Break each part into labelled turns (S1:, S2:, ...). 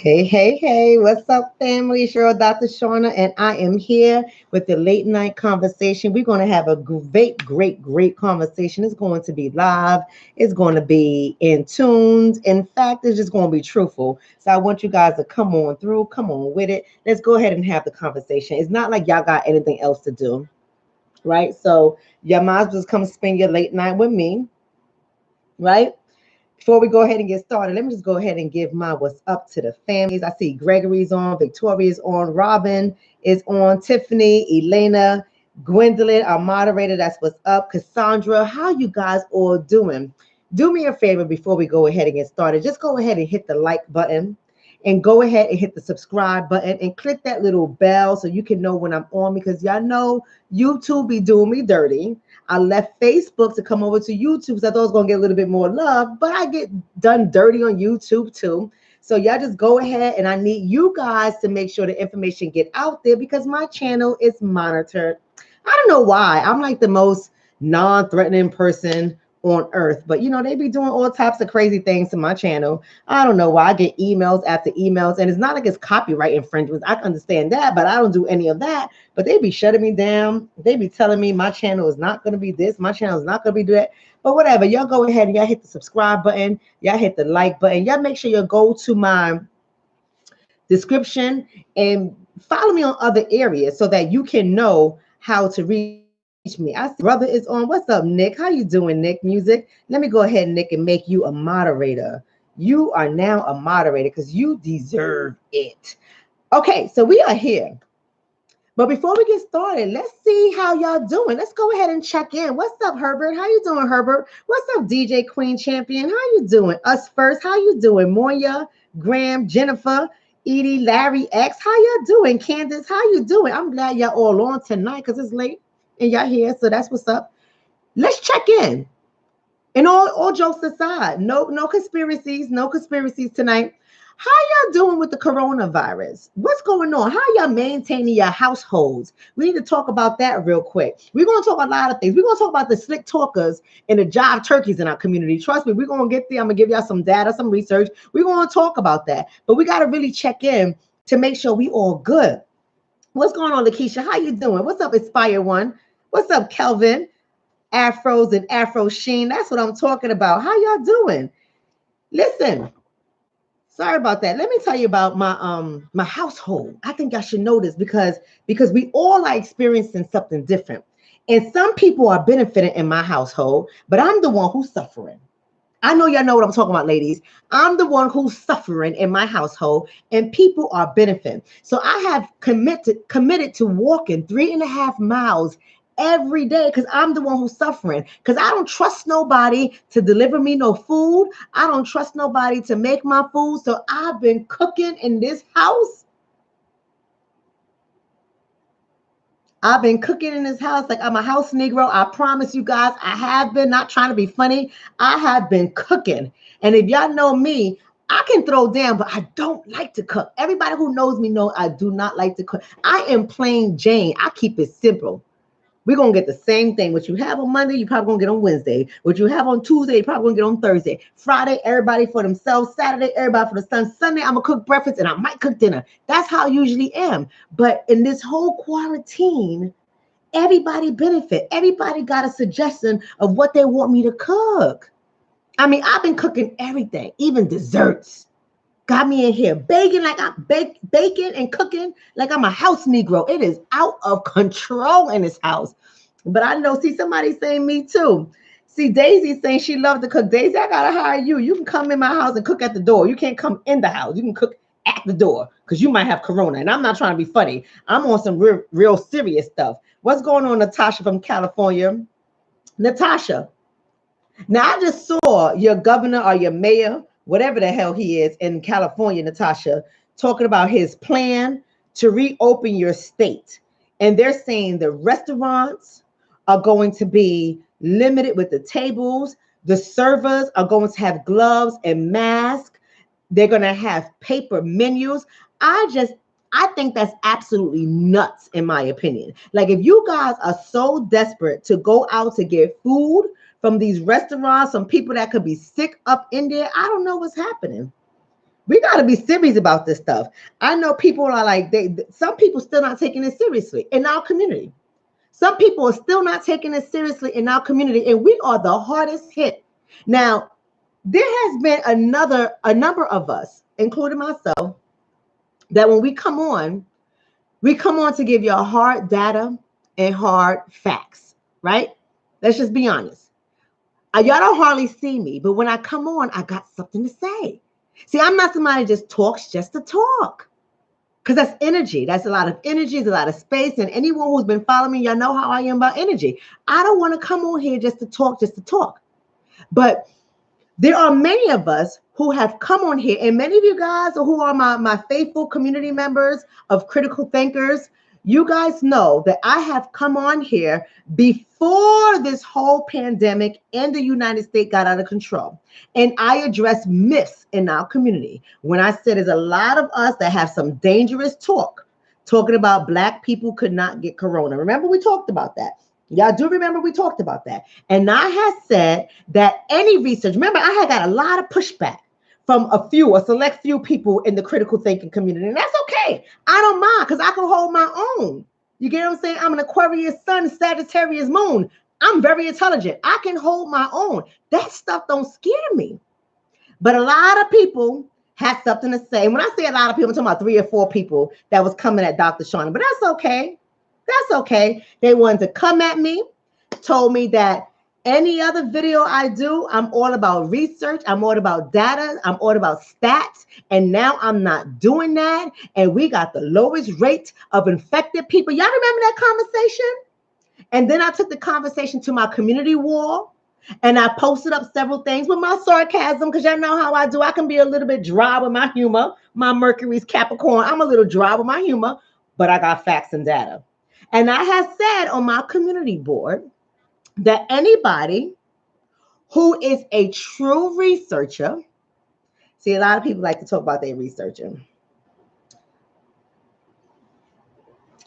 S1: Hey, hey, hey, what's up, family? It's your Dr. Shonna, and I am here with the late night conversation. We're going to have a great conversation. It's going to be live, it's going to be in tunes. In fact, it's just going to be truthful. So I want you guys to come on through, come on with it. Let's go ahead and have the conversation. It's not like y'all got anything else to do, right? So y'all might as well come spend your late night with me, right? Before we go ahead and get started, let me just go ahead and give my what's up to the families. I see Gregory's on, Victoria's on, Robin is on, Tiffany, Elena, Gwendolyn, our moderator. That's what's up. Cassandra, how you guys all doing? Do me a favor before we go ahead and get started. Just go ahead and hit the like button and go ahead and hit the subscribe button and click that little bell so you can know when I'm on, because y'all know YouTube be doing me dirty. I left Facebook to come over to YouTube because I thought I was going to get a little bit more love, but I get done dirty on YouTube too. So y'all just go ahead, and I need you guys to make sure the information get out there because my channel is monitored. I don't know why. I'm like the most non-threatening person on earth, but they be doing all types of crazy things to my channel. I don't know why. I get emails after emails, and it's not like it's copyright infringements. I can understand that, but I don't do any of that. But they be shutting me down. They be telling me my channel is not going to be this, my channel is not going to be that. But whatever, y'all go ahead and y'all hit the subscribe button, y'all hit the like button, y'all make sure you go to my description and follow me on other areas so that you can know how to reach me. I see brother is on. What's up, Nick? How you doing, Nick? Music. Let me go ahead, Nick, and make you a moderator. You are now a moderator because you deserve it. Okay, so we are here. But before we get started, let's see how y'all doing. Let's go ahead and check in. What's up, Herbert? How you doing, Herbert? What's up, DJ Queen Champion? How you doing? Us First. How you doing? Moya, Graham, Jennifer, Edie, Larry X. How y'all doing? Candace, how you doing? I'm glad y'all all on tonight because it's late and y'all here. So that's what's up. Let's check in. And all jokes aside, no conspiracies tonight. How y'all doing with the coronavirus? What's going on? How y'all maintaining your households? We need to talk about that real quick. We're going to talk a lot of things. We're going to talk about the slick talkers and the jive turkeys in our community. Trust me, we're going to get there. I'm going to give y'all some data, some research. We're going to talk about that. But we got to really check in to make sure we all good. What's going on, Lakeisha? How you doing? What's up, Inspire One? What's up, Kelvin? Afros and Afro Sheen. That's what I'm talking about. How y'all doing? Listen. Sorry about that. Let me tell you about my household. I think y'all should know this because we all are experiencing something different. And some people are benefiting in my household, but I'm the one who's suffering. I know y'all know what I'm talking about, ladies. I'm the one who's suffering in my household, and people are benefiting. So I have committed to walking 3.5 miles every day because I'm the one who's suffering. Because I don't trust nobody to deliver me no food. I don't trust nobody to make my food. So I've been cooking in this house. I've been cooking in this house like I'm a house Negro. I promise you guys, I have been, not trying to be funny. I have been cooking. And if y'all know me, I can throw down, but I don't like to cook. Everybody who knows me knows I do not like to cook. I am plain Jane. I keep it simple. We're going to get the same thing. What you have on Monday, you probably going to get on Wednesday. What you have on Tuesday, you probably going to get on Thursday. Friday, everybody for themselves. Saturday, everybody for the sun. Sunday, I'm going to cook breakfast and I might cook dinner. That's how I usually am. But in this whole quarantine, everybody benefit. Everybody got a suggestion of what they want me to cook. I mean, I've been cooking everything, even desserts. Got me in here baking like I'm baking and cooking like I'm a house Negro. It is out of control in this house. But I know, see, somebody saying me too. See, Daisy saying she loves to cook. Daisy, I gotta hire you. You can come in my house and cook at the door. You can't come in the house. You can cook at the door because you might have corona. And I'm not trying to be funny. I'm on some real serious stuff. What's going on, Natasha from California? Natasha. Now, I just saw your governor or your mayor, whatever the hell he is in California, Natasha, talking about his plan to reopen your state. And they're saying the restaurants are going to be limited with the tables. The servers are going to have gloves and masks. They're going to have paper menus. I think that's absolutely nuts, in my opinion. Like, if you guys are so desperate to go out to get food from these restaurants, some people that could be sick up in there, I don't know what's happening. We got to be serious about this stuff. I know people are like, some people still not taking it seriously in our community. Some people are still not taking it seriously in our community, and we are the hardest hit. Now, there has been a number of us, including myself, that when we come on to give you hard data and hard facts, right? Let's just be honest. Y'all don't hardly see me, but when I come on, I got something to say. See, I'm not somebody just talks just to talk, because that's energy. That's a lot of energy, it's a lot of space. And anyone who's been following me, y'all know how I am about energy. I don't want to come on here just to talk. But there are many of us who have come on here, and many of you guys who are my faithful community members of critical thinkers, you guys know that I have come on here before this whole pandemic in the United States got out of control. And I address myths in our community. When I said there's a lot of us that have some dangerous talking about Black people could not get corona. Remember, we talked about that. Y'all do remember we talked about that. And I had said that any research, remember, I had got a lot of pushback from a select few people in the critical thinking community. And that's okay. I don't mind, because I can hold my own. You get what I'm saying? I'm an Aquarius sun, Sagittarius moon. I'm very intelligent. I can hold my own. That stuff don't scare me. But a lot of people had something to say. When I say a lot of people, I'm talking about 3 or 4 people that was coming at Dr. Shonna. But that's okay. That's okay. They wanted to come at me, told me that any other video I do, I'm all about research. I'm all about data. I'm all about stats. And now I'm not doing that. And we got the lowest rate of infected people. Y'all remember that conversation? And then I took the conversation to my community wall, and I posted up several things with my sarcasm, because y'all know how I do. I can be a little bit dry with my humor. My Mercury's Capricorn. I'm a little dry with my humor, but I got facts and data. And I have said on my community board that anybody who is a true researcher, see, a lot of people like to talk about their researcher.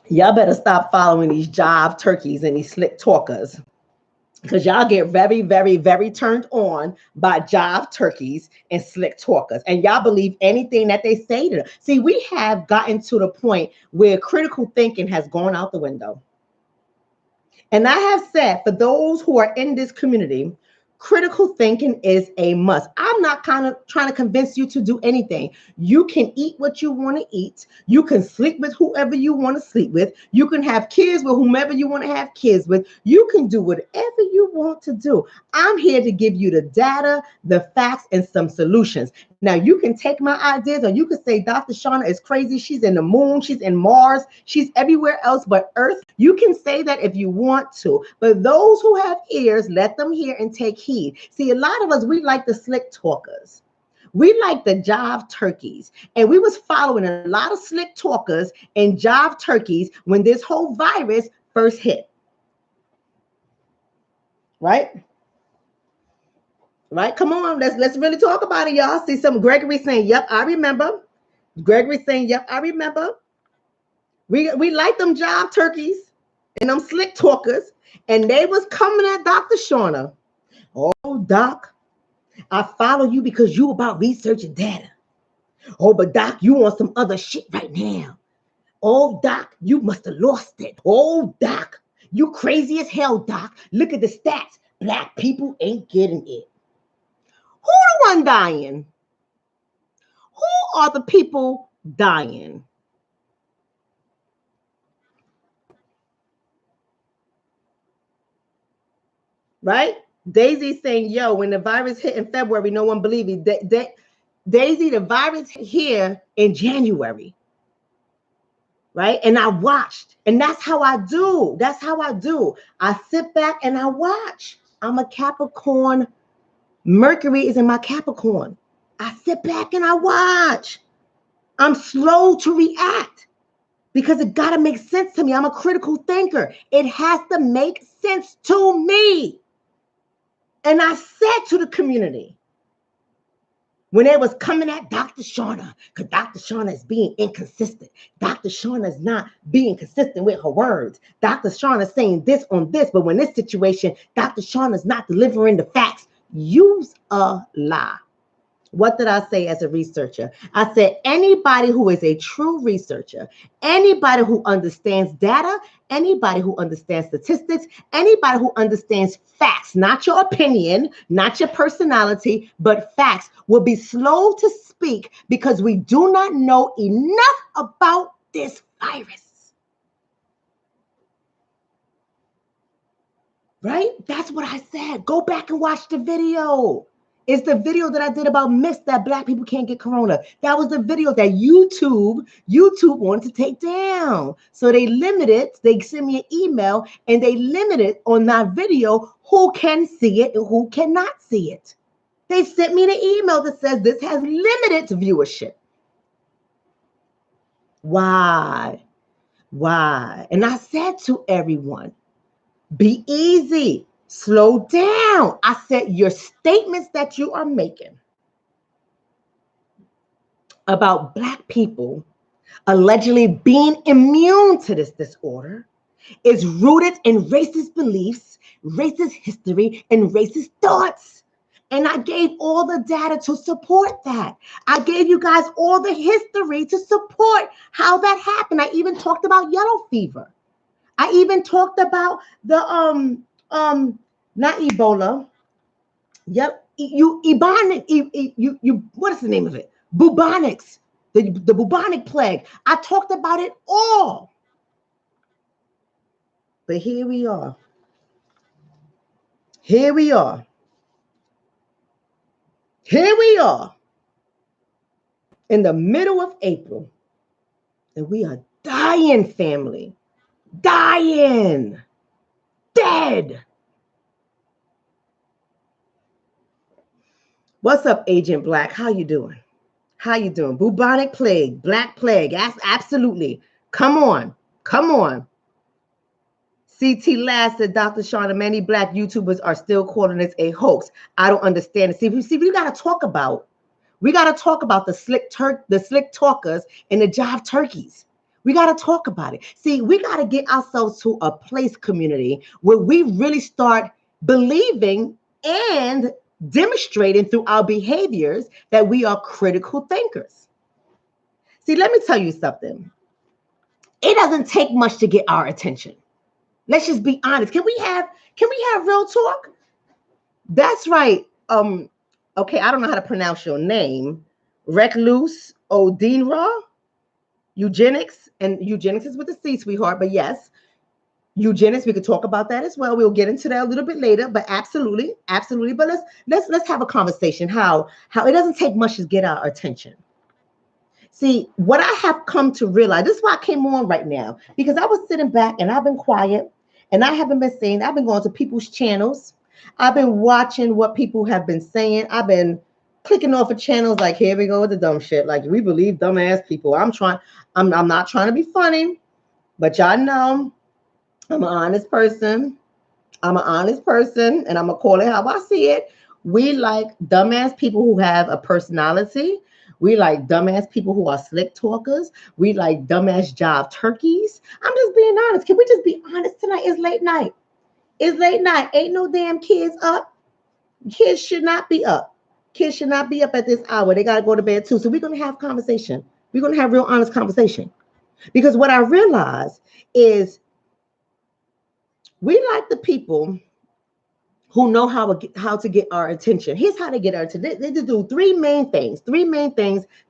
S1: Y'all better stop following these Jive turkeys and these slick talkers, because y'all get very, very, very turned on by Jive turkeys and slick talkers. And y'all believe anything that they say to them. See, we have gotten to the point where critical thinking has gone out the window. And I have said, for those who are in this community, critical thinking is a must. I'm not kind of trying to convince you to do anything. You can eat what you want to eat. You can sleep with whoever you want to sleep with. You can have kids with whomever you want to have kids with. You can do whatever you want to do. I'm here to give you the data, the facts, and some solutions. Now, you can take my ideas, or you can say Dr. Shonna is crazy. She's in the moon. She's in Mars. She's everywhere else but Earth. You can say that if you want to. But those who have ears, let them hear and take heed. See, a lot of us, we like the slick talkers. We like the Jive turkeys. And we was following a lot of slick talkers and Jive turkeys when this whole virus first hit. Right? Right? Come on, let's really talk about it, y'all. See some Gregory saying, yep, I remember. Gregory saying, yep, I remember. We like them Jive turkeys and them slick talkers, and they was coming at Dr. Shonna. Oh, Doc, I follow you because you about research and data. Oh, but Doc, you on some other shit right now. Oh, Doc, you must have lost it. Oh, Doc, you crazy as hell, Doc. Look at the stats. Black people ain't getting it. Who the one dying? Who are the people dying? Right? Daisy saying, yo, when the virus hit in February, no one believed it. Daisy, the virus hit here in January. Right? And I watched. And that's how I do. That's how I do. I sit back and I watch. I'm a Capricorn. Mercury is in my Capricorn. I sit back and I watch. I'm slow to react because it got to make sense to me. I'm a critical thinker. It has to make sense to me. And I said to the community, when they was coming at Dr. Shonna, because Dr. Shonna is being inconsistent. Dr. Shonna is not being consistent with her words. Dr. Shonna is saying this on this, but when this situation, Dr. Shonna is not delivering the facts. Use a lie. What did I say as a researcher? I said anybody who is a true researcher, anybody who understands data, anybody who understands statistics, anybody who understands facts, not your opinion, not your personality, but facts, will be slow to speak because we do not know enough about this virus. Right? That's what I said. Go back and watch the video. It's the video that I did about myths that Black people can't get corona. That was the video that YouTube wanted to take down. So they limited, they sent me an email and they limited on that video who can see it and who cannot see it. They sent me an email that says this has limited viewership. Why? And I said to everyone, be easy. Slow down. I said your statements that you are making about Black people allegedly being immune to this disorder is rooted in racist beliefs, racist history, and racist thoughts. And I gave all the data to support that. I gave you guys all the history to support how that happened. I even talked about yellow fever. I even talked about the not Ebola. Yep, what is the name of it? Bubonics, the bubonic plague. I talked about it all. But here we are. Here we are in the middle of April, and we are dying, family. Dying. Dead. What's up, Agent Black? How you doing? Bubonic plague, Black plague. Absolutely. Come on. CT Last said, Dr. Shonna, many Black YouTubers are still calling this a hoax. I don't understand it. See, we got to talk about the slick talkers and the jive turkeys. We got to talk about it. See, we got to get ourselves to a place, community, where we really start believing and demonstrating through our behaviors that we are critical thinkers. See, let me tell you something. It doesn't take much to get our attention. Let's just be honest. Can we have real talk? That's right. Okay, I don't know how to pronounce your name. Recluse Odinra. Eugenics, and eugenics is with the C, sweetheart, but yes, eugenics, we could talk about that as well. We'll get into that a little bit later, but absolutely. But let's have a conversation how it doesn't take much to get our attention. See, what I have come to realize, this is why I came on right now, because I was sitting back and I've been quiet and I haven't been saying, I've been going to people's channels. I've been watching what people have been saying. I've been clicking off of channels like, here we go with the dumb shit. Like, we believe dumbass people. I'm not trying to be funny, but y'all know I'm an honest person. And I'm going to call it how I see it. We like dumbass people who have a personality. We like dumbass people who are slick talkers. We like dumbass job turkeys. I'm just being honest. Can we just be honest tonight? It's late night. Ain't no damn kids up. Kids should not be up. At this hour. They got to go to bed too. So we're going to have conversation. We're going to have real honest conversation. Because what I realize is we like the people who know how to get our attention. Here's how they get our attention. They do three main things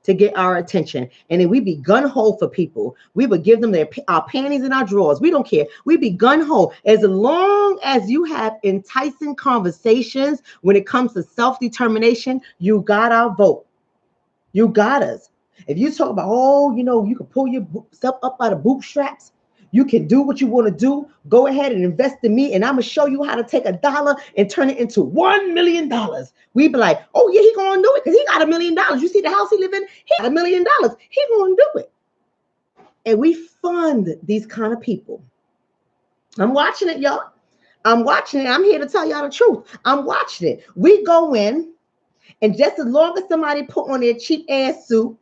S1: to get our attention. And then we be gun-ho for people. We would give them our panties in our drawers. We don't care. We be gun-ho. As long as you have enticing conversations when it comes to self-determination, you got our vote. You got us. If you talk about, you can pull yourself up by the bootstraps, you can do what you want to do. Go ahead and invest in me, and I'm going to show you how to take $1 and turn it into $1 million. We be like, oh, yeah, he going to do it because he got $1 million. You see the house he live in? He got $1 million. He going to do it. And we fund these kind of people. I'm watching it, y'all. I'm watching it. I'm here to tell y'all the truth. I'm watching it. We go in, and just as long as somebody put on their cheap-ass suit,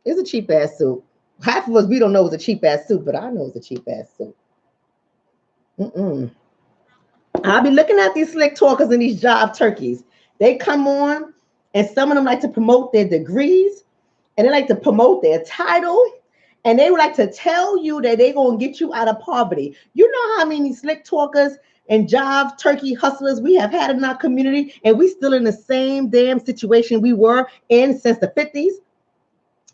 S1: it's a cheap-ass suit. Half of us, we don't know it's a cheap-ass suit, but I know it's a cheap-ass suit. I'll be looking at these slick talkers and these job turkeys. They come on And some of them like to promote their degrees, and they like to promote their title, and they would like to tell you that they're going to get you out of poverty. You know how many slick talkers and Jive turkey hustlers we have had in our community, and we still in the same damn situation we were in since the 50s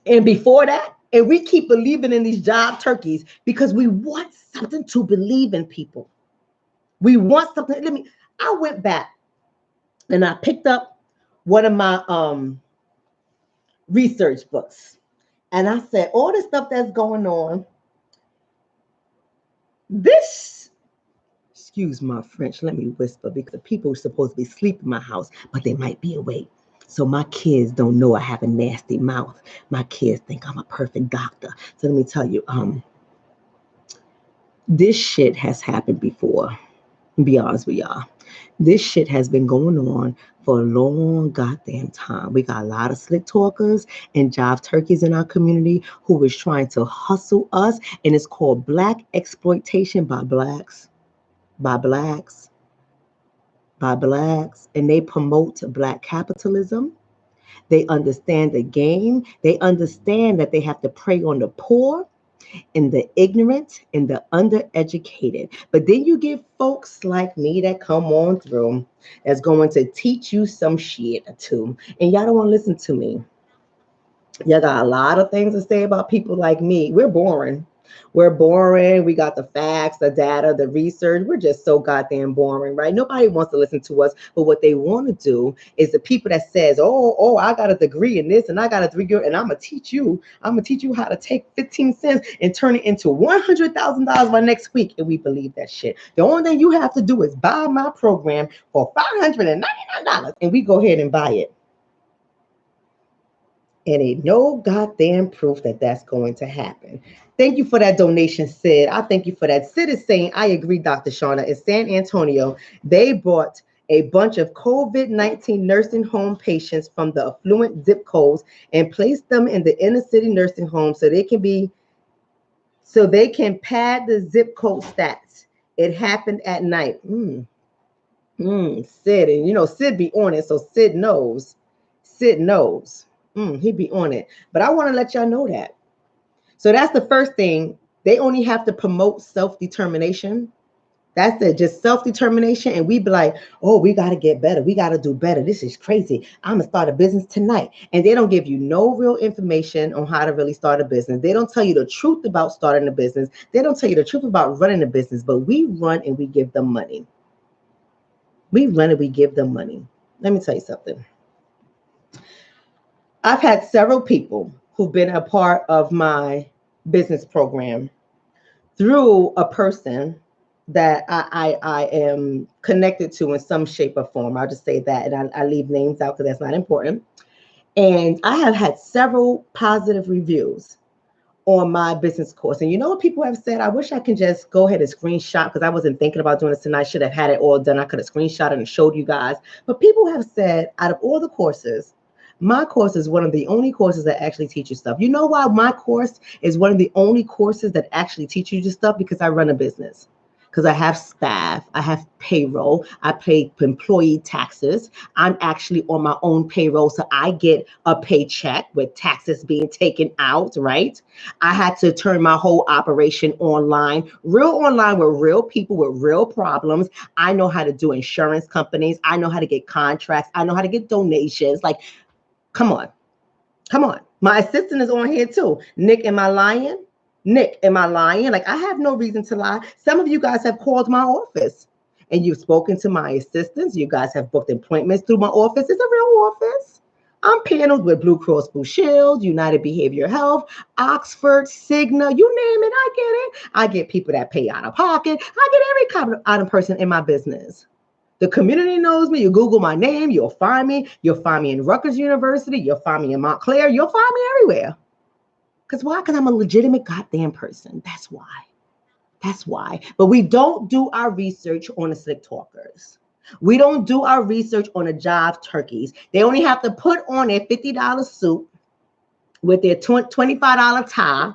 S1: and before that. And we keep believing in these Jive turkeys because we want something to believe in, people. We want something. I went back and I picked up one of my research books. And I said, all the stuff that's going on, this, excuse my French, let me whisper because the people are supposed to be asleep in my house, but they might be awake. So my kids don't know I have a nasty mouth. My kids think I'm a perfect doctor. So let me tell you, this shit has happened before. Be honest with y'all. This shit has been going on for a long goddamn time. We got a lot of slick talkers and Jive turkeys in our community who is trying to hustle us, and it's called black exploitation by blacks, by blacks, by blacks, and they promote black capitalism. They understand the game. They understand that they have to prey on the poor and the ignorant and the undereducated. But then you get folks like me that come on through that's going to teach you some shit too. And y'all don't want to listen to me. Y'all got a lot of things to say about people like me. We're boring. We're boring. We got the facts, the data, the research. We're just so goddamn boring, right? Nobody wants to listen to us. But what they want to do is the people that says, oh, I got a degree in this and I got a degree, and I'm going to teach you. I'm going to teach you how to take 15 cents and turn it into $100,000 by next week. And we believe that shit. The only thing you have to do is buy my program for $599. And we go ahead and buy it. And ain't no goddamn proof that that's going to happen. Thank you for that donation, Sid. I thank you for that. Sid is saying, I agree, Dr. Shonna. In San Antonio, they brought a bunch of COVID-19 nursing home patients from the affluent zip codes and placed them in the inner city nursing home so they can pad the zip code stats. It happened at night. Sid, and you know, Sid be on it, so Sid knows. Sid knows. He be on it. But I want to let y'all know that. So that's the first thing. They only have to promote self-determination. That's it, just self-determination. And we be like, oh, we got to get better. We got to do better. This is crazy. I'm going to start a business tonight. And they don't give you no real information on how to really start a business. They don't tell you the truth about starting a business. They don't tell you the truth about running a business. But we run and we give them money. We run and we give them money. Let me tell you something. I've had several people who've been a part of my business program through a person that I am connected to in some shape or form. I'll just say that, and I leave names out because that's not important. And I have had several positive reviews on my business course. And you know what people have said? I wish I can just go ahead and screenshot, because I wasn't thinking about doing this tonight. I should have had it all done. I could have screenshot it and showed you guys. But people have said, out of all the courses, my course is one of the only courses that actually teach you stuff. You know why my course is one of the only courses that actually teach you this stuff? Because I run a business. Because I have staff, I have payroll, I pay employee taxes. I'm actually on my own payroll, so I get a paycheck with taxes being taken out, right? I had to turn my whole operation online with real people with real problems. I know how to do insurance companies. I know how to get contracts. I know how to get donations. Like, come on. My assistant is on here too. Nick, am I lying? Nick, am I lying? Like, I have no reason to lie. Some of you guys have called my office and you've spoken to my assistants. You guys have booked appointments through my office. It's a real office. I'm paneled with Blue Cross Blue Shield, United Behavioral Health, Oxford, Cigna, you name it, I get it. I get people that pay out of pocket. I get every kind of person in my business. The community knows me. You Google my name, you'll find me. You'll find me in Rutgers University. You'll find me in Montclair. You'll find me everywhere. Because why? Because I'm a legitimate goddamn person. That's why. But we don't do our research on the slick talkers. We don't do our research on the Jive turkeys. They only have to put on their $50 suit with their $25 tie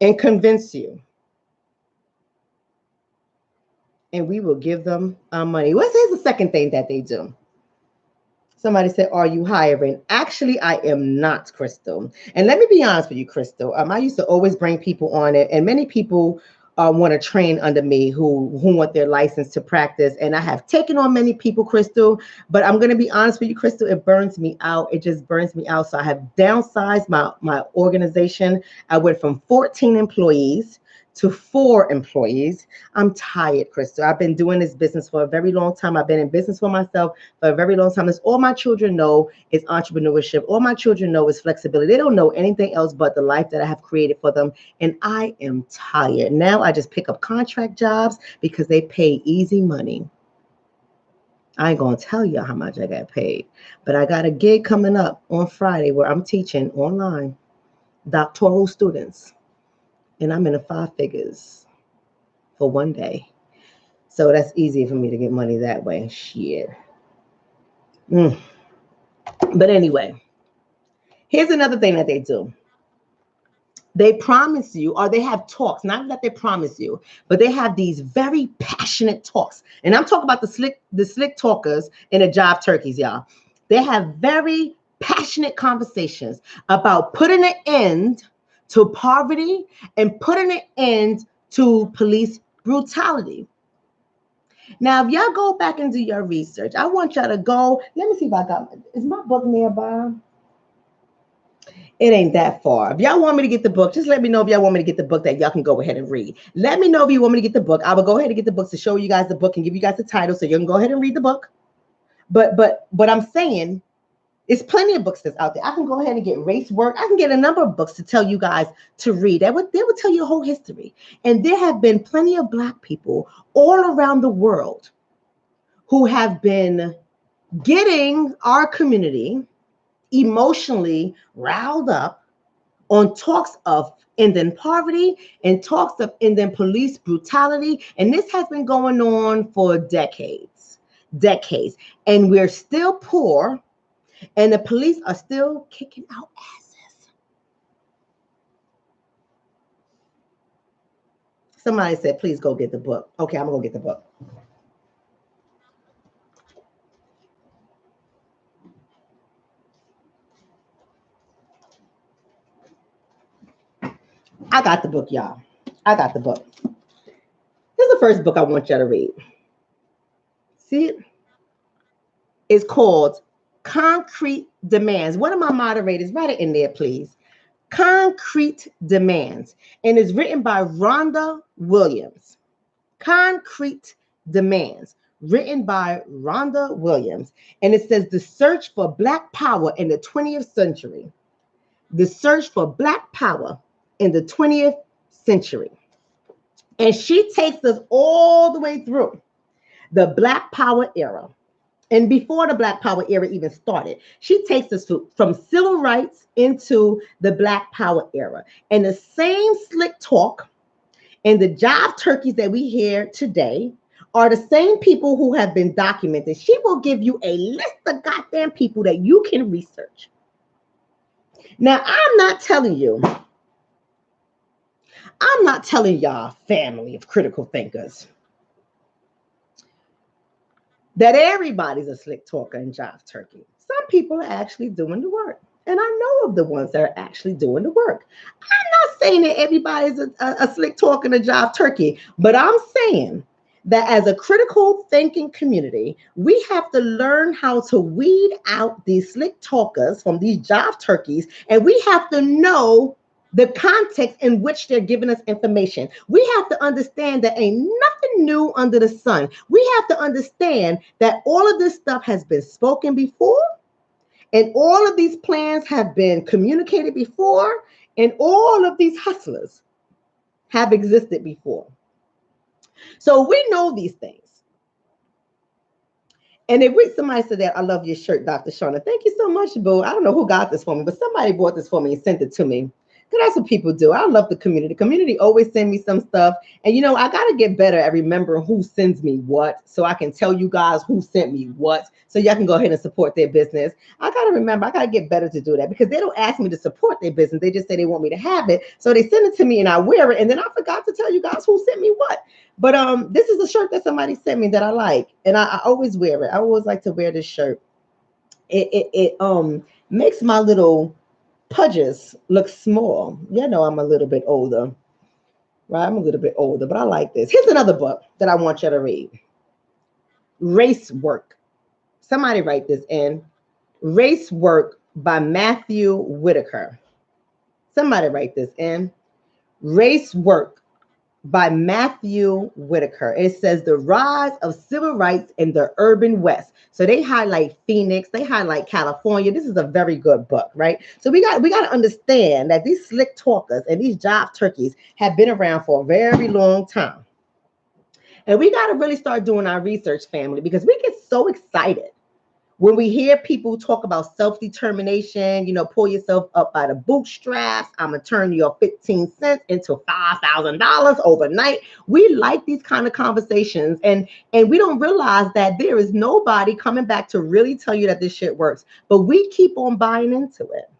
S1: and convince you. And we will give them our money. Here's the second thing that they do. Somebody said, are you hiring? Actually, I am not, Crystal. And let me be honest with you, Crystal. I used to always bring people on it, and many people want to train under me who want their license to practice. And I have taken on many people, Crystal, but I'm going to be honest with you, Crystal, it burns me out. It just burns me out. So I have downsized my organization. I went from 14 employees to 4 employees. I'm tired, Crystal. I've been doing this business for a very long time. I've been in business for myself for a very long time. That's all my children know is entrepreneurship. All my children know is flexibility. They don't know anything else but the life that I have created for them. And I am tired. Now I just pick up contract jobs because they pay easy money. I ain't gonna tell you how much I got paid, but I got a gig coming up on Friday where I'm teaching online doctoral students. And I'm in the 5 figures for one day. So that's easy for me to get money that way. Shit. But anyway, here's another thing that they do. They promise you, or they have talks, not that they promise you, but they have these very passionate talks. And I'm talking about the slick talkers and the job turkeys, y'all. They have very passionate conversations about putting an end to poverty and putting an end to police brutality. Now, if y'all go back and do your research, I want y'all to go. Let me see if I got, is my book nearby? It ain't that far. If y'all want me to get the book, just let me know if y'all want me to get the book that y'all can go ahead and read. Let me know if you want me to get the book. I will go ahead and get the book to show you guys the book and give you guys the title so you can go ahead and read the book. But I'm saying, there's plenty of books that's out there. I can go ahead and get race work. I can get a number of books to tell you guys to read. They would tell you a whole history. And there have been plenty of Black people all around the world who have been getting our community emotionally riled up on talks of ending poverty and talks of ending police brutality. And this has been going on for decades. And we're still poor. And the police are still kicking out asses. Somebody said, please go get the book. Okay, I'm going to go get the book. I got the book, y'all. I got the book. This is the first book I want y'all to read. See it? It's called Concrete Demands. One of my moderators, write it in there, please. Concrete Demands. And it's written by Rhonda Williams. Concrete Demands. Written by Rhonda Williams. And it says the search for Black power in the 20th century. The search for Black power in the 20th century. And she takes us all the way through the Black Power era. And before the Black Power era even started, she takes us from civil rights into the Black Power era. And the same slick talk and the job turkeys that we hear today are the same people who have been documented. She will give you a list of goddamn people that you can research. Now, I'm not telling y'all, family of critical thinkers, that everybody's a slick talker and job turkey. Some people are actually doing the work. And I know of the ones that are actually doing the work. I'm not saying that everybody's a slick talker and a job turkey, but I'm saying that as a critical thinking community, we have to learn how to weed out these slick talkers from these job turkeys, and we have to know the context in which they're giving us information. We have to understand that ain't nothing new under the sun. We have to understand that all of this stuff has been spoken before, and all of these plans have been communicated before, and all of these hustlers have existed before. So we know these things. And if somebody said that, I love your shirt, Dr. Shonna. Thank you so much, boo. I don't know who got this for me, but somebody bought this for me and sent it to me. Because that's what people do. I love the community. The community always send me some stuff. And, I got to get better at remembering who sends me what, so I can tell you guys who sent me what, so y'all can go ahead and support their business. I got to remember, I got to get better to do that, because they don't ask me to support their business. They just say they want me to have it. So they send it to me and I wear it. And then I forgot to tell you guys who sent me what. But this is a shirt that somebody sent me that I like. And I always wear it. I always like to wear this shirt. It makes my little pudges look small. You know, I'm a little bit older, right? I'm a little bit older, but I like this. Here's another book that I want you to read. Race Work. Somebody write this in. Race Work by Matthew Whitaker. Somebody write this in. Race Work by Matthew Whitaker. It says the rise of civil rights in the urban West. So they highlight Phoenix, they highlight California. This is a very good book, right? So we got to understand that these slick talkers and these jive turkeys have been around for a very long time. And we got to really start doing our research, family, because we get so excited when we hear people talk about self-determination, you know, pull yourself up by the bootstraps. I'm going to turn your 15 cents into $5,000 overnight. We like these kind of conversations. And we don't realize that there is nobody coming back to really tell you that this shit works. But we keep on buying into it,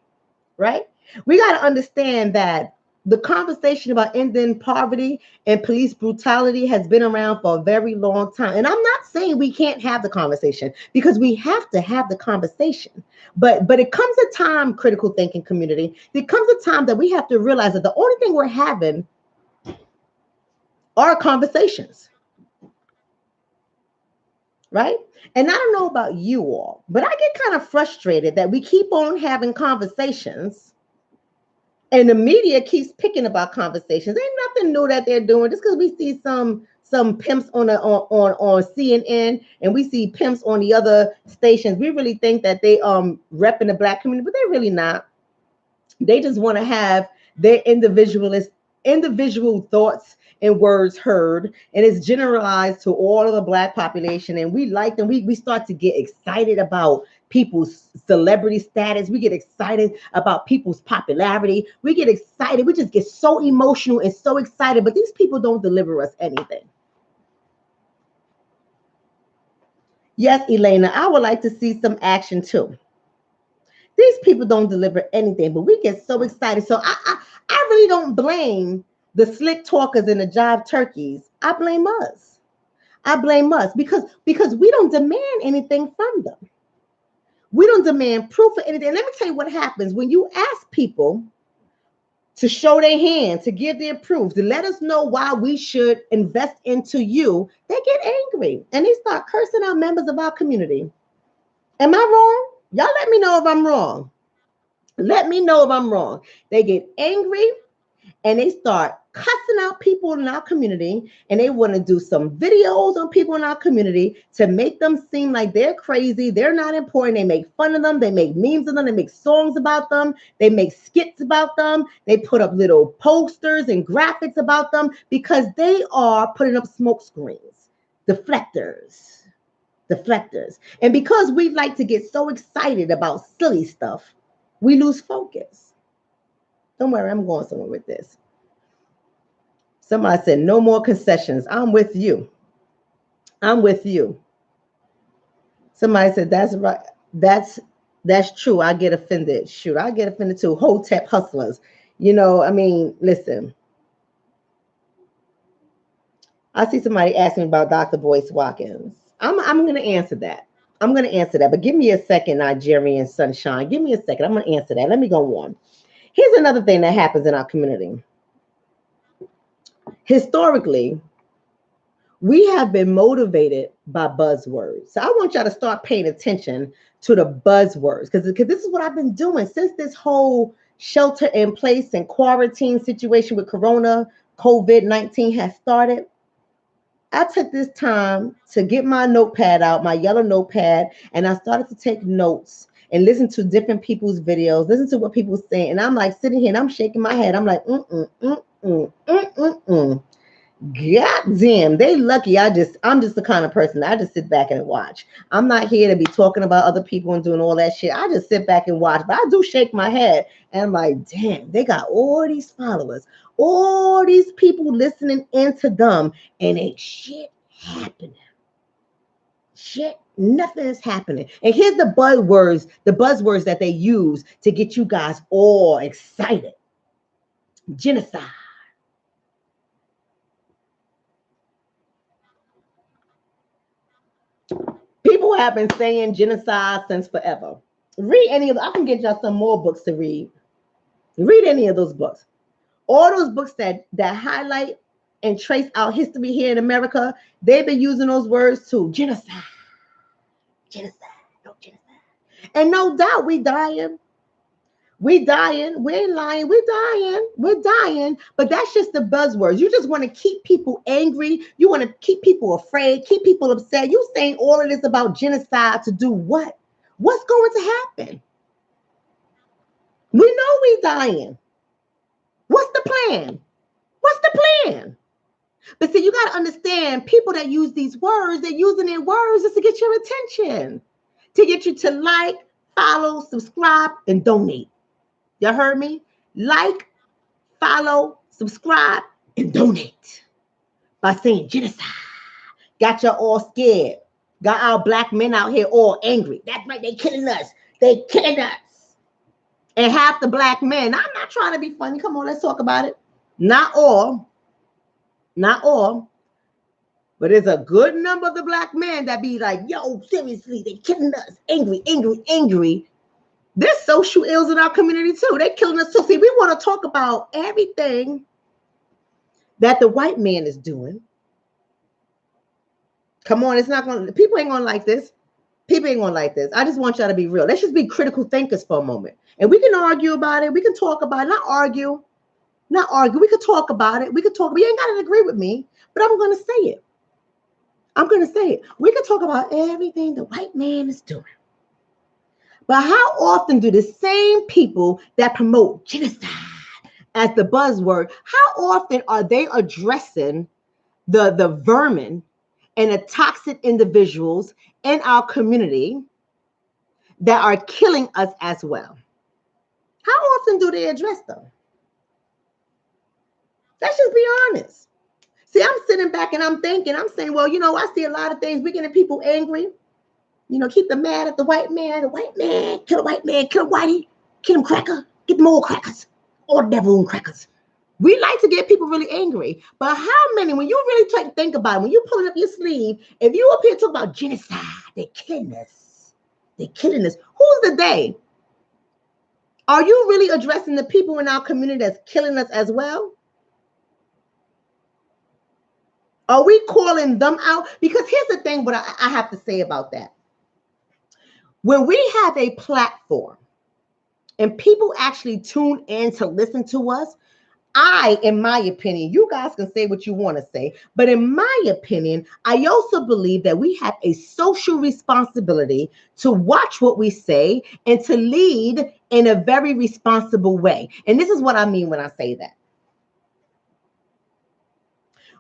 S1: right? We got to understand that the conversation about ending poverty and police brutality has been around for a very long time. And I'm not saying we can't have the conversation, because we have to have the conversation. But it comes a time, critical thinking community, there comes a time that we have to realize that the only thing we're having are conversations, right? And I don't know about you all, but I get kind of frustrated that we keep on having conversations and the media keeps picking about conversations. Ain't nothing new that they're doing. Just because we see some pimps on CNN and we see pimps on the other stations, we really think that they repping the Black community, but they're really not. They just want to have their individual thoughts and words heard, and it's generalized to all of the Black population. And we like them. We start to get excited about people's celebrity status. We get excited about people's popularity. We get excited. We just get so emotional and so excited. But these people don't deliver us anything. Yes, Elena, I would like to see some action too. These people don't deliver anything, but we get so excited. So I really don't blame the slick talkers and the jive turkeys. I blame us. I blame us because we don't demand anything from them. We don't demand proof of anything. Let me tell you what happens when you ask people to show their hand, to give their proof, to let us know why we should invest into you. They get angry and they start cursing out members of our community. Am I wrong? Y'all let me know if I'm wrong. Let me know if I'm wrong. They get angry and they start cussing out people in our community, and they want to do some videos on people in our community to make them seem like they're crazy, they're not important. They make fun of them, they make memes of them, they make songs about them, they make skits about them, they put up little posters and graphics about them because they are putting up smoke screens, deflectors. And because we like to get so excited about silly stuff, we lose focus. Don't worry, I'm going somewhere with this. Somebody said, no more concessions. I'm with you. I'm with you. Somebody said, that's right. That's true. I get offended. Shoot, I get offended too. Hotep hustlers. You know, I mean, listen. I see somebody asking about Dr. Boyce Watkins. I'm going to answer that. But give me a second, Nigerian sunshine. Give me a second. I'm going to answer that. Let me go on. Here's another thing that happens in our community. Historically, we have been motivated by buzzwords. So I want y'all to start paying attention to the buzzwords, because this is what I've been doing since this whole shelter in place and quarantine situation with Corona, COVID-19 has started. I took this time to get my notepad out, my yellow notepad, and I started to take notes and listen to different people's videos, listen to what people say. And I'm like sitting here and I'm shaking my head. I'm like, God damn, they lucky. I'm just the kind of person I just sit back and watch. I'm not here to be talking about other people and doing all that shit. I just sit back and watch, but I do shake my head and I'm like, damn, they got all these followers, all these people listening into them, and ain't shit happening. Shit, nothing is happening. And here's the buzzwords that they use to get you guys all excited. Genocide. People have been saying genocide since forever. Read any of them. I can get y'all some more books to read. Read any of those books. All those books that highlight and trace our history here in America, they've been using those words too. Genocide. Genocide. No genocide. And no doubt we dying. We dying. We ain't lying. We're dying. We're dying. But that's just the buzzwords. You just want to keep people angry. You want to keep people afraid, keep people upset. You saying all of this about genocide to do what? What's going to happen? We know we dying. What's the plan? What's the plan? But see, you got to understand, people that use these words, they're using their words just to get your attention, to get you to like, follow, subscribe, and donate. Y'all heard me? Like, follow, subscribe, and donate by saying genocide. Got y'all all scared. Got our black men out here all angry. That's right, they killing us. They killing us. And half the black men, I'm not trying to be funny. Come on, let's talk about it. Not all, but there's a good number of the black men that be like, yo, seriously, they killing us. Angry, angry, angry. There's social ills in our community too. They killing us too. See, we want to talk about everything that the white man is doing. Come on, it's not going to, people ain't going to like this. People ain't going to like this. I just want y'all to be real. Let's just be critical thinkers for a moment. And we can argue about it. We can talk about it. Not argue. We could talk about it. We could talk. You ain't got to agree with me, but I'm going to say it. I'm going to say it. We could talk about everything the white man is doing. But how often do the same people that promote genocide as the buzzword, how often are they addressing the vermin and the toxic individuals in our community that are killing us as well? How often do they address them? Let's just be honest. See, I'm sitting back and I'm thinking, I'm saying, well, you know, I see a lot of things. We're getting people angry. You know, keep them mad at the white man. The white man, kill the white man, kill a whitey, kill him cracker, get more crackers, all devil crackers. We like to get people really angry. But how many, when you really think about it, when you pull it up your sleeve, if you up here talk about genocide, they're killing us. They're killing us. Who's the they? Are you really addressing the people in our community that's killing us as well? Are we calling them out? Because here's the thing, what I have to say about that. When we have a platform and people actually tune in to listen to us, in my opinion, you guys can say what you want to say, but in my opinion, I also believe that we have a social responsibility to watch what we say and to lead in a very responsible way. And this is what I mean when I say that.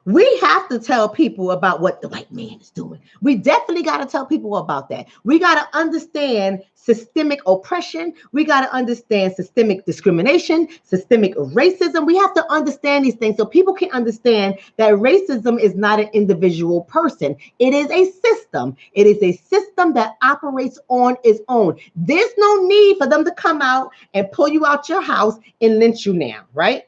S1: We have to tell people about what the white man is doing. We definitely got to tell people about that. We got to understand systemic oppression. We got to understand systemic discrimination, systemic racism. We have to understand these things so people can understand that racism is not an individual person. It is a system. It is a system that operates on its own. There's no need for them to come out and pull you out your house and lynch you now, right?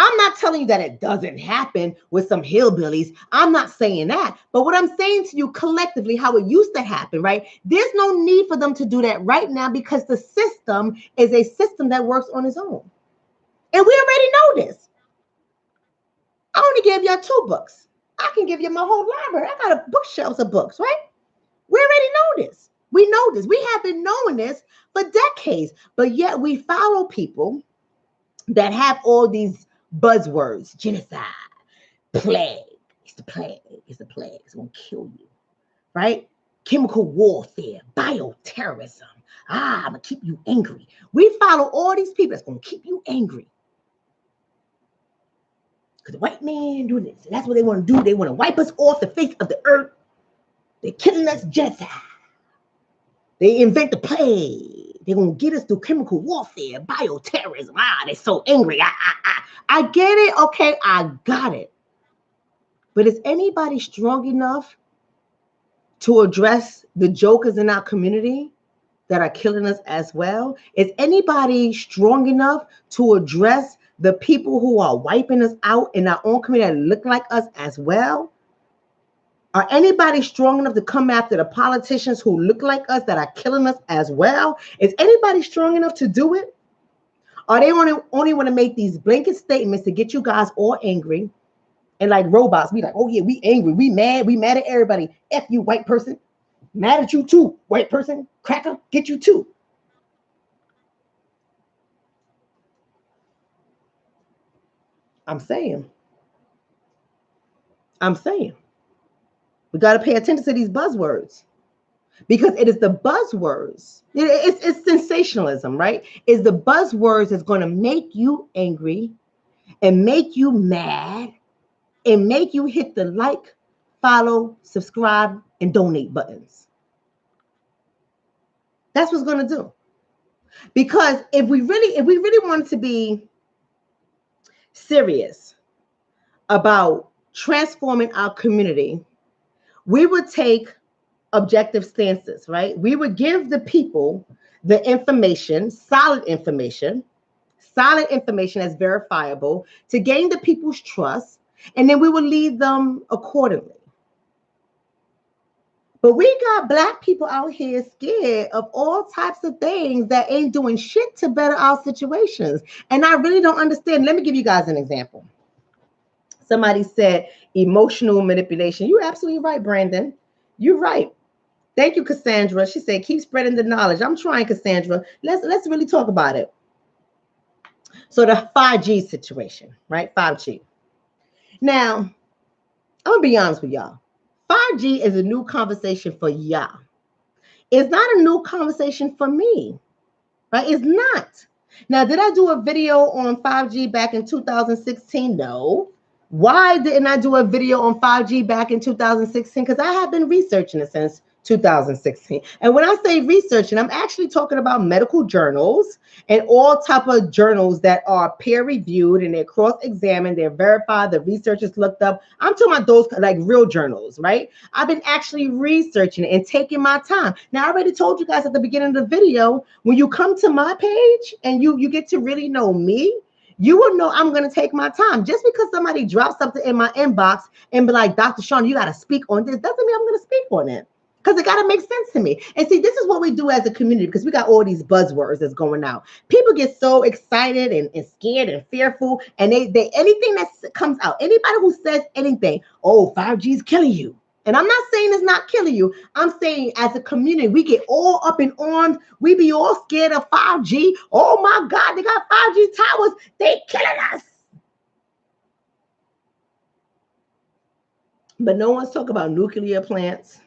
S1: I'm not telling you that it doesn't happen with some hillbillies. I'm not saying that. But what I'm saying to you collectively, how it used to happen, right? There's no need for them to do that right now because the system is a system that works on its own. And we already know this. I only gave y'all 2 books. I can give you my whole library. I got a bookshelves of books, right? We already know this. We know this. We have been knowing this for decades. But yet we follow people that have all these buzzwords: genocide, plague. It's the plague. It's the plague. It's going to kill you, right? Chemical warfare, bioterrorism. I'm going to keep you angry. We follow all these people that's going to keep you angry. Because the white man do this. And that's what they want to do. They want to wipe us off the face of the earth. They're killing us, genocide. They invent the plague. They're going to get us through chemical warfare, bioterrorism. They're so angry. I get it. Okay, I got it. But is anybody strong enough to address the jokers in our community that are killing us as well? Is anybody strong enough to address the people who are wiping us out in our own community that look like us as well? Are anybody strong enough to come after the politicians who look like us that are killing us as well? Is anybody strong enough to do it? Are they only want to make these blanket statements to get you guys all angry and like robots? We like, oh yeah, we angry, we mad at everybody. F you, white person. Mad at you too, white person. Cracker, get you too. I'm saying. We got to pay attention to these buzzwords because it is the buzzwords. It's sensationalism, right? It's the buzzwords that's going to make you angry and make you mad and make you hit the like, follow, subscribe, and donate buttons. That's what's going to do. Because if we really wanted to be serious about transforming our community, we would take objective stances, right? We would give the people the information, solid information that's verifiable to gain the people's trust, and then we will lead them accordingly. But we got Black people out here scared of all types of things that ain't doing shit to better our situations. And I really don't understand. Let me give you guys an example. Somebody said emotional manipulation. You're absolutely right, Brandon. You're right. Thank you, Cassandra. She said, keep spreading the knowledge. I'm trying, Cassandra. Let's really talk about it. So the 5G situation, right? 5G. Now, I'm going to be honest with y'all. 5G is a new conversation for y'all. It's not a new conversation for me, right? It's not. Now, did I do a video on 5G back in 2016? No. Why didn't I do a video on 5G back in 2016? Because I have been researching it since 2016. And when I say researching, I'm actually talking about medical journals and all type of journals that are peer reviewed and they're cross-examined, they're verified, the research is looked up. I'm talking about those like real journals, right? I've been actually researching it and taking my time. Now, I already told you guys at the beginning of the video, when you come to my page and you get to really know me, you will know I'm going to take my time. Just because somebody drops something in my inbox and be like, Dr. Shonna, you got to speak on this, doesn't mean I'm going to speak on it. Because it got to make sense to me. And see, this is what we do as a community because we got all these buzzwords that's going out. People get so excited and scared and fearful. And they anything that comes out, anybody who says anything, oh, 5G is killing you. And I'm not saying it's not killing you. I'm saying as a community, we get all up in arms. We be all scared of 5G. Oh my God, they got 5G towers. They killing us. But no one's talking about nuclear plants.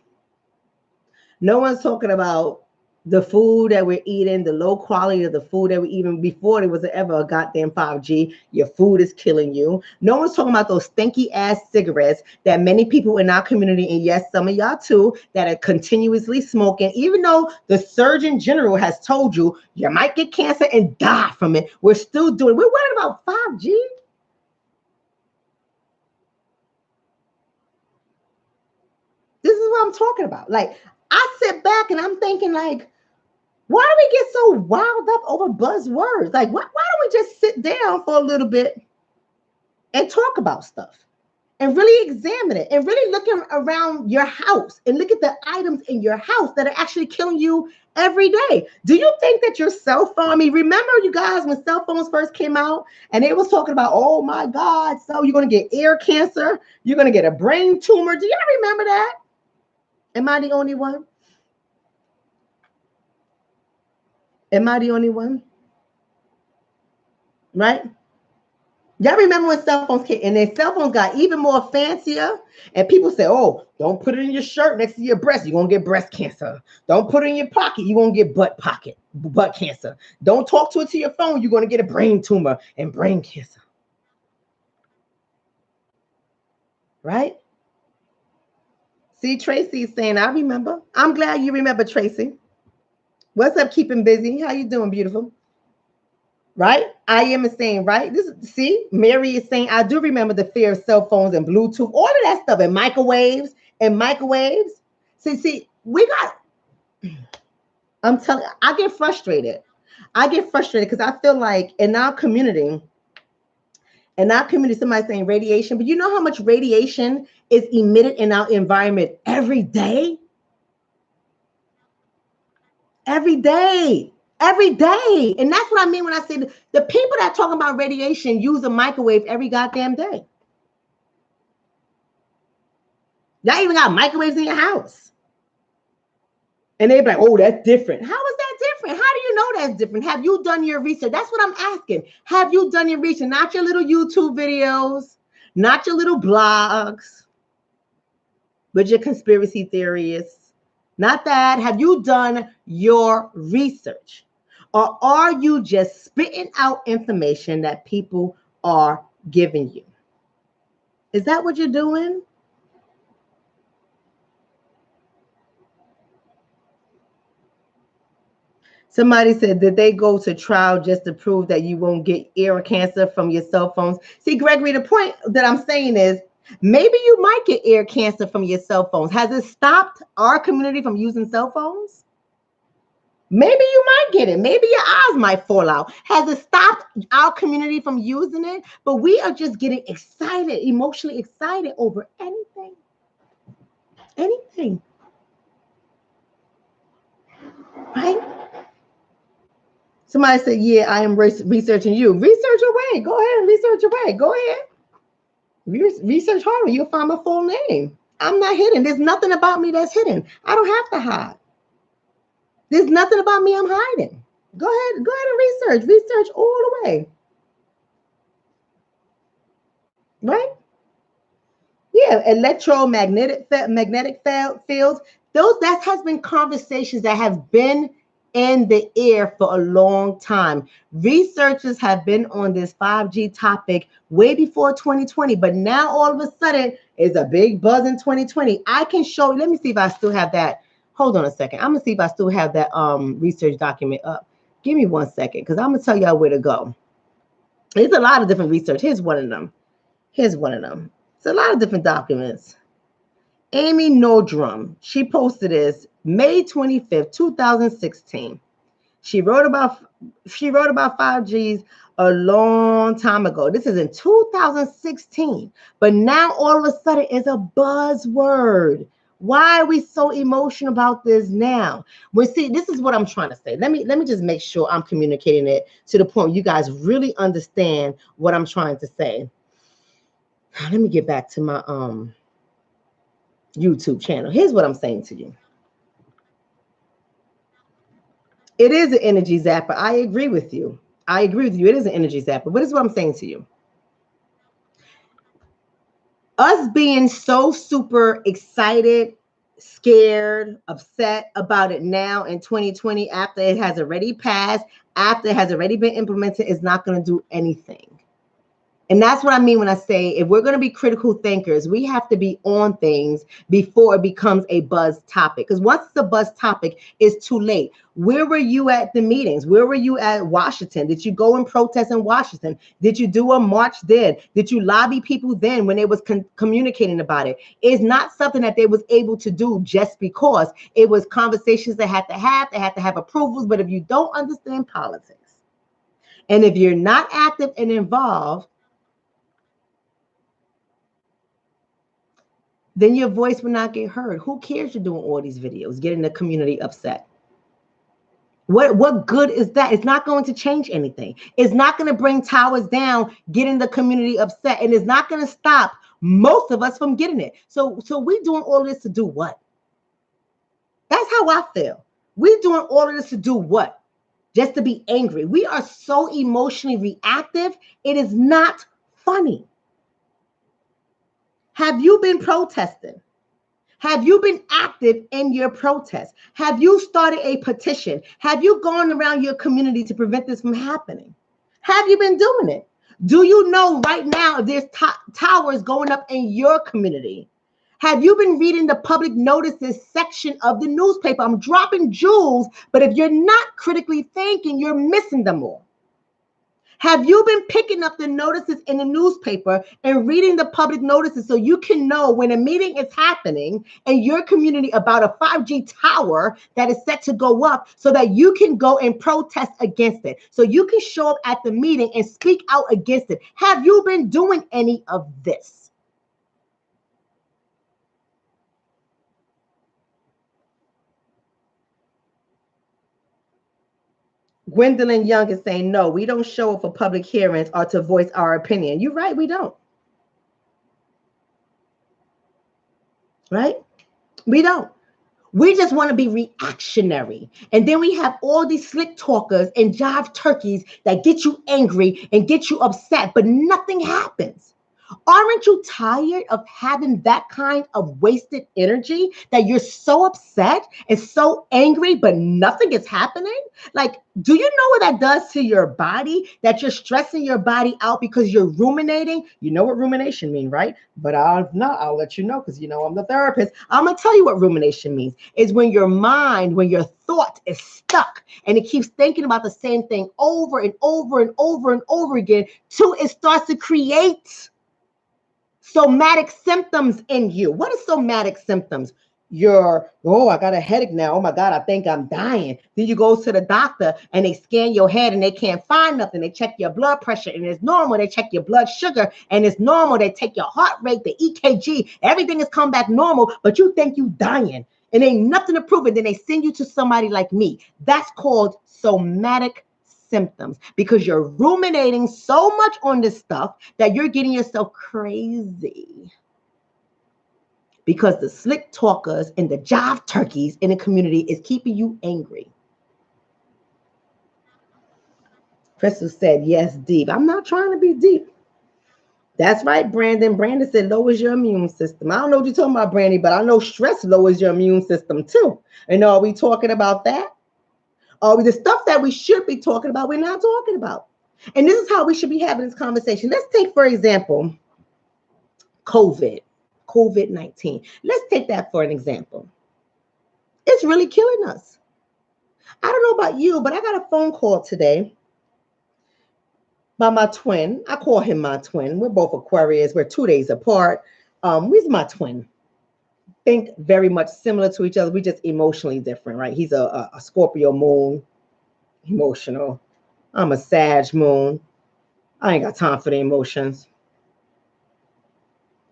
S1: No one's talking about the food that we're eating, the low quality of the food that we're eating before there was ever a goddamn 5G. Your food is killing you. No one's talking about those stinky ass cigarettes that many people in our community, and yes, some of y'all too, that are continuously smoking. Even though the Surgeon General has told you you might get cancer and die from it, we're still doing. We're worried about 5G. This is what I'm talking about. Like, I sit back and I'm thinking, like, why do we get so wound up over buzzwords? Like, why don't we just sit down for a little bit and talk about stuff and really examine it and really look around your house and look at the items in your house that are actually killing you every day? Do you think that your cell phone, I mean, remember you guys when cell phones first came out and they was talking about, oh my God, so you're going to get ear cancer, you're going to get a brain tumor. Do y'all remember that? Am I the only one? Am I the only one? Right? Y'all remember when cell phones came and then cell phones got even more fancier and people say, oh, don't put it in your shirt next to your breast. You're going to get breast cancer. Don't put it in your pocket. You're going to get butt cancer. Don't talk to it to your phone. You're going to get a brain tumor and brain cancer. Right? See, Tracy's saying, I remember. I'm glad you remember, Tracy. What's up, keeping busy? How you doing, beautiful? Right? I am saying, right? See, Mary is saying, I do remember the fear of cell phones and Bluetooth, all of that stuff, and microwaves. See, we got, I'm telling you, I get frustrated. I get frustrated because I feel like in our community, In our community, somebody saying radiation, but you know how much radiation is emitted in our environment every day? Every day. Every day. And that's what I mean when I say the people that talk about radiation use a microwave every goddamn day. Y'all even got microwaves in your house. And they'd be like, oh, that's different. How is that different? How do you know that's different? Have you done your research? That's what I'm asking. Have you done your research? Not your little YouTube videos, not your little blogs, but your conspiracy theorists. Not that. Have you done your research? Or are you just spitting out information that people are giving you? Is that what you're doing? Somebody said that they go to trial just to prove that you won't get ear cancer from your cell phones. See, Gregory, the point that I'm saying is maybe you might get ear cancer from your cell phones. Has it stopped our community from using cell phones? Maybe you might get it. Maybe your eyes might fall out. Has it stopped our community from using it? But we are just getting excited, emotionally excited over anything. Anything. Right? Somebody said, yeah, I am researching you. Research away. Go ahead and research away. Go ahead. Research harder. You'll find my full name. I'm not hidden. There's nothing about me that's hidden. I don't have to hide. There's nothing about me I'm hiding. Go ahead and research. Research all the way. Right? Yeah, electromagnetic fields. That has been conversations that have been in the air for a long time. Researchers have been on this 5G topic way before 2020, but now all of a sudden it's a big buzz in 2020. I can show you. Let me see if I still have that. Hold on a second. I'm gonna see if I still have that research document up. Give me 1 second, because I'm gonna tell y'all where to go. There's a lot of different research. Here's one of them. It's a lot of different documents. Amy Nordrum, she posted this May 25th, 2016. She wrote about 5Gs a long time ago. This is in 2016, but now all of a sudden it's a buzzword. Why are we so emotional about this now? Well, see, this is what I'm trying to say. Let me just make sure I'm communicating it to the point you guys really understand what I'm trying to say. Let me get back to my YouTube channel. Here's what I'm saying to you. It is an energy zapper. I agree with you. It is an energy zapper. But this is what I'm saying to you. Us being so super excited, scared, upset about it now in 2020, after it has already passed, after it has already been implemented, is not going to do anything. And that's what I mean when I say, if we're going to be critical thinkers, we have to be on things before it becomes a buzz topic. Because once it's a buzz topic, it's too late. Where were you at the meetings? Where were you at Washington? Did you go and protest in Washington? Did you do a march then? Did you lobby people then when they was communicating about it? It's not something that they was able to do just because. It was conversations they had to have. They had to have approvals. But if you don't understand politics, and if you're not active and involved, then your voice will not get heard. Who cares you're doing all these videos, getting the community upset? What good is that? It's not going to change anything. It's not going to bring towers down, getting the community upset, and it's not going to stop most of us from getting it. So we doing all this to do what? That's how I feel. We doing all of this to do what? Just to be angry. We are so emotionally reactive. It is not funny. Have you been protesting? Have you been active in your protest? Have you started a petition? Have you gone around your community to prevent this from happening? Have you been doing it? Do you know right now if there's towers going up in your community? Have you been reading the public notices section of the newspaper? I'm dropping jewels, but if you're not critically thinking, you're missing them all. Have you been picking up the notices in the newspaper and reading the public notices so you can know when a meeting is happening in your community about a 5G tower that is set to go up so that you can go and protest against it? So you can show up at the meeting and speak out against it. Have you been doing any of this? Gwendolyn Young is saying, no, we don't show up for public hearings or to voice our opinion. You're right, we don't. Right? We don't. We just want to be reactionary. And then we have all these slick talkers and jive turkeys that get you angry and get you upset, but nothing happens. Aren't you tired of having that kind of wasted energy that you're so upset and so angry, but nothing is happening? Like, do you know what that does to your body? That you're stressing your body out because you're ruminating? You know what rumination means, right? But I'll let you know because you know I'm the therapist. I'm gonna tell you what rumination means. Is when your mind, when your thought is stuck and it keeps thinking about the same thing over and over and over and over again till it starts to create somatic symptoms in you. What are somatic symptoms? I got a headache now. Oh my God, I think I'm dying. Then you go to the doctor and they scan your head and they can't find nothing. They check your blood pressure and it's normal. They check your blood sugar and it's normal. They take your heart rate, the EKG, everything has come back normal, but you think you dying and ain't nothing to prove it. Then they send you to somebody like me. That's called somatic symptoms because you're ruminating so much on this stuff that you're getting yourself crazy. Because the slick talkers and the jive turkeys in the community is keeping you angry. Crystal said, yes, deep. I'm not trying to be deep. That's right, Brandon. Brandon said, lowers your immune system. I don't know what you're talking about, Brandy, but I know stress lowers your immune system too. And are we talking about that? The stuff that we should be talking about, we're not talking about. And this is how we should be having this conversation. Let's take, for example, COVID-19. Let's take that for an example. It's really killing us. I don't know about you, but I got a phone call today by my twin. I call him my twin. We're both Aquarius. We're 2 days apart. He's my twin. Think very much similar to each other. We're just emotionally different, right? He's a Scorpio moon, emotional. I'm a Sag moon. I ain't got time for the emotions.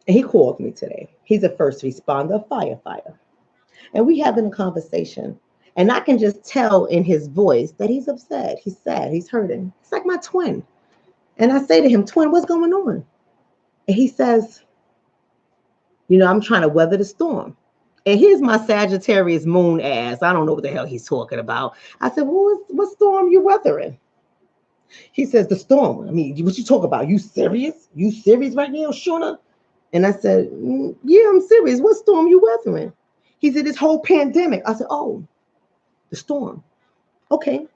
S1: And he called me today. He's a first responder, firefighter. And we having a conversation. And I can just tell in his voice that he's upset. He's sad. He's hurting. It's like my twin. And I say to him, twin, what's going on? And he says, I'm trying to weather the storm. And here's my Sagittarius moon ass. I don't know what the hell he's talking about. I said, well, what storm you weathering? He says, the storm. I mean, what you talk about? You serious? You serious right now, Shonna? And I said, yeah, I'm serious. What storm you weathering? He said, this whole pandemic. I said, oh, the storm. Okay.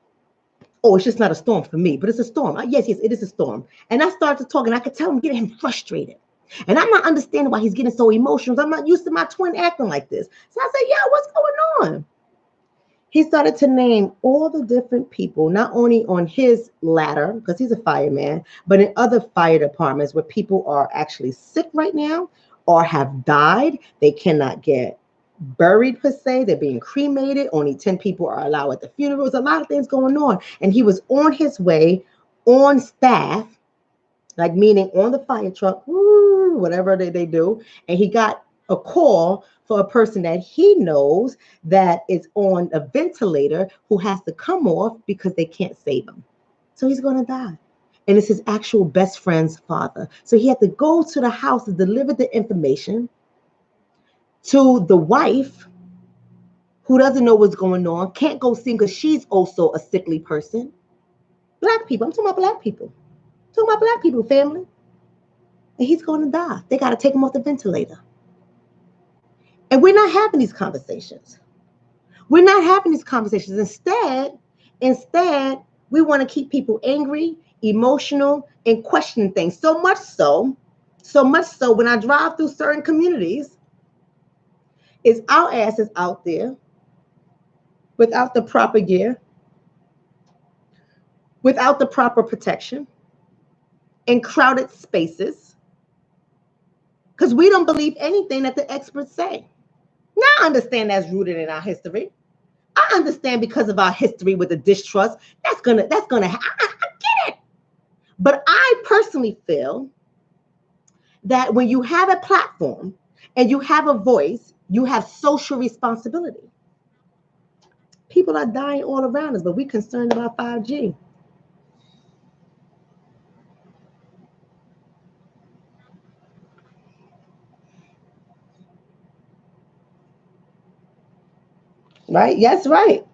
S1: Oh, it's just not a storm for me, but it's a storm. Yes, it is a storm. And I started talking. I could tell him getting him frustrated. And I'm not understanding why he's getting so emotional. I'm not used to my twin acting like this. So I said, yeah, what's going on? He started to name all the different people, not only on his ladder, because he's a fireman, but in other fire departments where people are actually sick right now or have died. They cannot get buried per se. They're being cremated. Only 10 people are allowed at the funerals. A lot of things going on. And he was on his way on staff, like meaning on the fire truck, whatever they do. And he got a call for a person that he knows that is on a ventilator who has to come off because they can't save him. So he's going to die. And it's his actual best friend's father. So he had to go to the house to deliver the information to the wife who doesn't know what's going on, can't go see him because she's also a sickly person. Black people. I'm talking about black people. I'm talking about black people, family. And he's going to die. They got to take him off the ventilator. And we're not having these conversations. We're not having these conversations. Instead, we want to keep people angry, emotional, and questioning things. So much so when I drive through certain communities, it's our asses out there without the proper gear, without the proper protection, in crowded spaces because we don't believe anything that the experts say. Now I understand that's rooted in our history. I understand because of our history with the distrust, that's gonna I get it. But I personally feel that when you have a platform and you have a voice, you have social responsibility. People are dying all around us, but we're concerned about 5G. Right? Yes, right.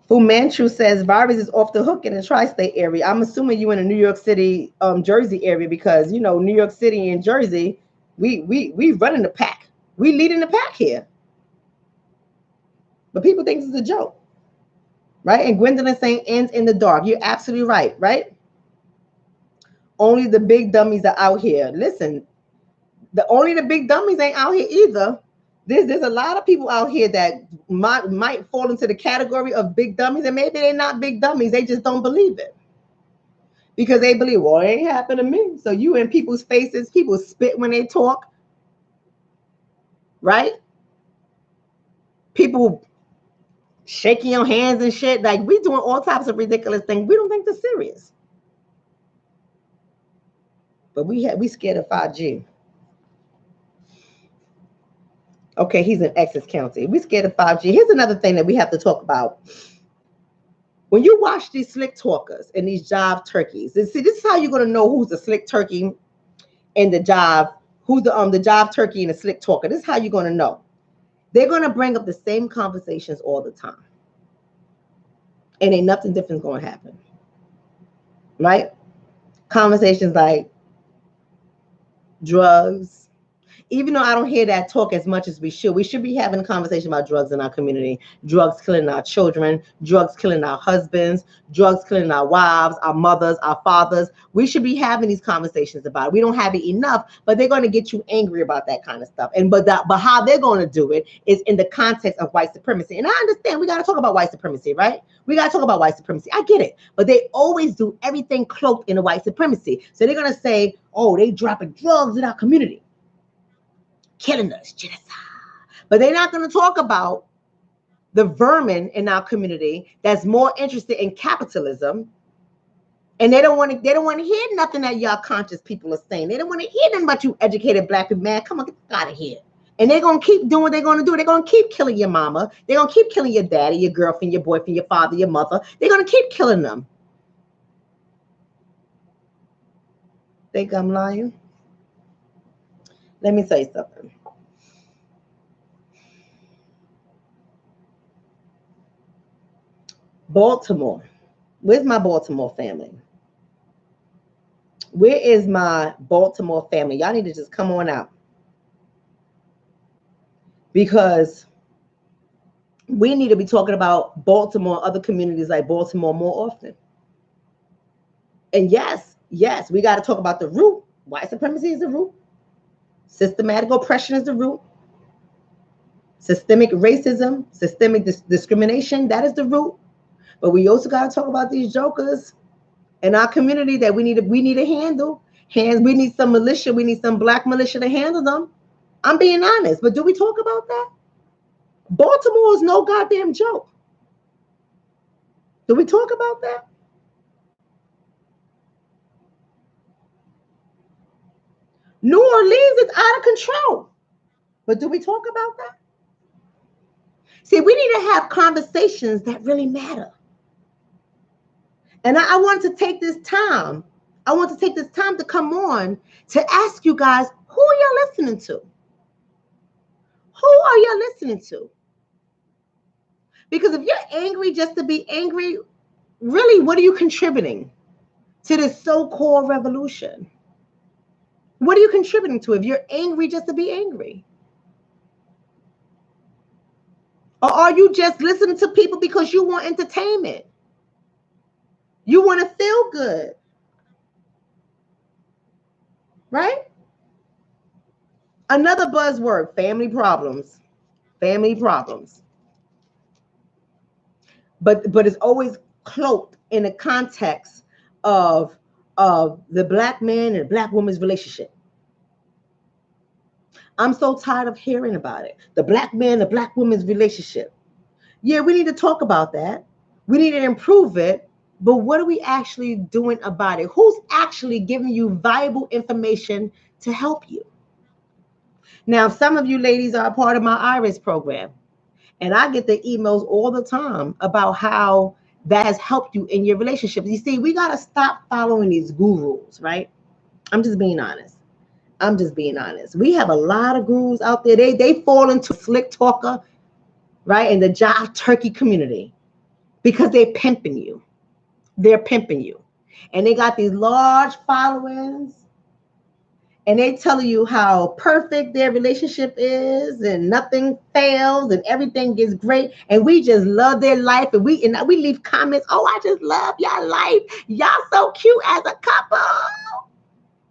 S1: Fu Manchu says virus is off the hook in the tri-state area. I'm assuming you in the New York City, Jersey area because New York City and Jersey, we running the pack. We leading the pack here. But people think this is a joke, right? And Gwendolyn saying ends in the dark. You're absolutely right, right? Only the big dummies are out here. Listen, only the big dummies ain't out here either. There's a lot of people out here that might fall into the category of big dummies, and maybe they're not big dummies. They just don't believe it because they believe, well, it ain't happened to me. So you in people's faces, people spit when they talk, right? People shaking your hands and shit. Like we doing all types of ridiculous things. We don't think they're serious, but we scared of 5G. Okay, he's in Essex County. We scared of 5G. Here's another thing that we have to talk about. When you watch these slick talkers and these jive turkeys, and see, this is how you're gonna know who's the slick turkey and the jive, who's the jive turkey and the slick talker. This is how you're gonna know. They're gonna bring up the same conversations all the time, and ain't nothing different gonna happen, right? Conversations like drugs. Even though I don't hear that talk as much as we should be having a conversation about drugs in our community. Drugs killing our children, drugs killing our husbands, drugs killing our wives, our mothers, our fathers. We should be having these conversations about it. We don't have it enough, but they're going to get you angry about that kind of stuff. But how they're going to do it is in the context of white supremacy. And I understand we got to talk about white supremacy, right? We got to talk about white supremacy. I get it. But they always do everything cloaked in the white supremacy. So they're going to say, oh, they dropping drugs in our community. Killing us, genocide. But they're not going to talk about the vermin in our community that's more interested in capitalism, and they don't want to hear nothing that y'all conscious people are saying. They don't want to hear nothing about you educated black people. Man, come on, get out of here. And they're going to keep doing what they're going to do. They're going to keep killing your mama. They're going to keep killing your daddy, your girlfriend, your boyfriend, your father, your mother. They're going to keep killing them. Think I'm lying? Let me tell you something. Baltimore. Where's my Baltimore family? Where is my Baltimore family? Y'all need to just come on out. Because we need to be talking about Baltimore, other communities like Baltimore more often. And yes, we got to talk about the root. White supremacy is the root. Systematic oppression is the root. Systemic racism, systemic discrimination, that is the root. But we also got to talk about these jokers in our community that we need to handle. We need some militia. We need some black militia to handle them. I'm being honest. But do we talk about that? Baltimore is no goddamn joke. Do we talk about that? New Orleans is out of control. But do we talk about that? See, we need to have conversations that really matter. And I want to take this time. I want to take this time to come on to ask you guys, who are y'all listening to? Who are y'all listening to? Because if you're angry just to be angry, really, what are you contributing to this so-called revolution? What are you contributing to if you're angry just to be angry? Or are you just listening to people because you want entertainment? You want to feel good, right? Another buzzword, family problems. Family problems. But it's always cloaked in the context of the black man and black woman's relationship. I'm so tired of hearing about it. The black man, the black woman's relationship. Yeah, we need to talk about that. We need to improve it. But what are we actually doing about it? Who's actually giving you valuable information to help you? Now, some of you ladies are a part of my Iris program, and I get the emails all the time about how that has helped you in your relationships. You see, we got to stop following these gurus, right? I'm just being honest. I'm just being honest. We have a lot of gurus out there. They fall into slick talker, right? In the Jive turkey community because they're pimping you. They're pimping you. And they got these large followings. And they tell you how perfect their relationship is and nothing fails and everything is great. And we just love their life. And we leave comments. Oh, I just love y'all life. Y'all so cute as a couple.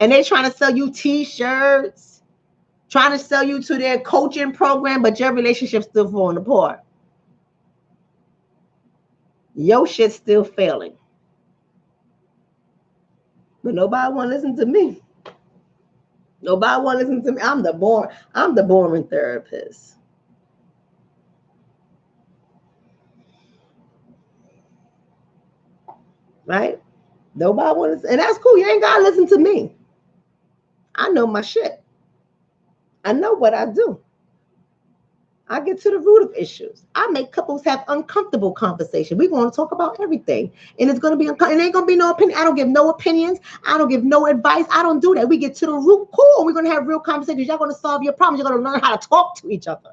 S1: And they're trying to sell you t-shirts, trying to sell you to their coaching program, but your relationship's still falling apart. Your shit's still failing. But nobody want to listen to me. Nobody want to listen to me. I'm the boring therapist. Right? Nobody want to, and that's cool. You ain't gotta listen to me. I know my shit. I know what I do. I get to the root of issues. I make couples have uncomfortable conversation. We're going to talk about everything. And it's going to be, it ain't going to be no opinion. I don't give no opinions. I don't give no advice. I don't do that. We get to the root. Cool. We're going to have real conversations. Y'all going to solve your problems. You're going to learn how to talk to each other.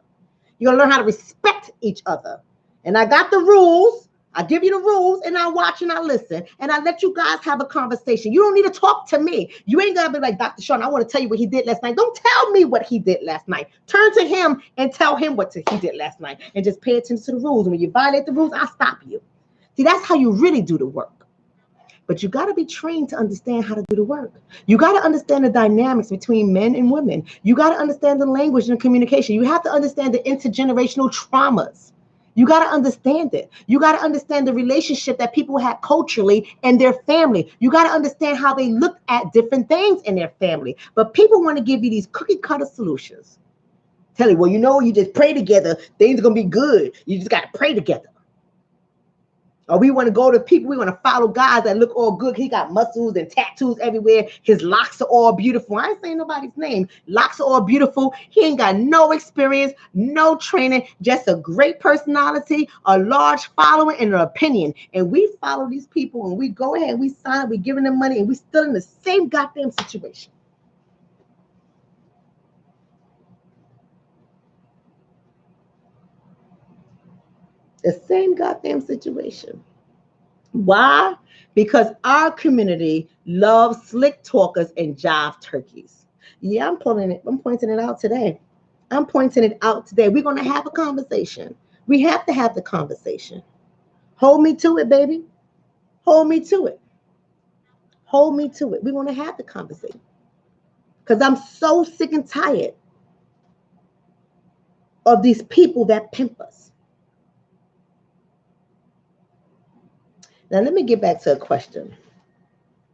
S1: You're going to learn how to respect each other. And I got the rules. I give you the rules and I watch and I listen and I let you guys have a conversation. You don't need to talk to me. You ain't gonna be like, Dr. Shonna, I want to tell you what he did last night. Don't tell me what he did last night. Turn to him and tell him what he did last night and just pay attention to the rules. And when you violate the rules, I'll stop you. See, that's how you really do the work. But you got to be trained to understand how to do the work. You got to understand the dynamics between men and women. You got to understand the language and communication. You have to understand the intergenerational traumas. You got to understand it. You got to understand the relationship that people had culturally and their family. You got to understand how they look at different things in their family. But people want to give you these cookie cutter solutions. Tell you, well, you just pray together. Things are going to be good. You just got to pray together. Or we want to go to people, we want to follow guys that look all good. He got muscles and tattoos everywhere. His locks are all beautiful. I ain't saying nobody's name. Locks are all beautiful. He ain't got no experience, no training, just a great personality, a large following, and an opinion. And we follow these people and we go ahead and we sign, we giving them money, and we still in the same goddamn situation. The same goddamn situation. Why? Because our community loves slick talkers and jive turkeys. Yeah, I'm pointing it out today. I'm pointing it out today. We're going to have a conversation. We have to have the conversation. Hold me to it, baby. Hold me to it. Hold me to it. We're going to have the conversation. Because I'm so sick and tired of these people that pimp us. Now, let me get back to a question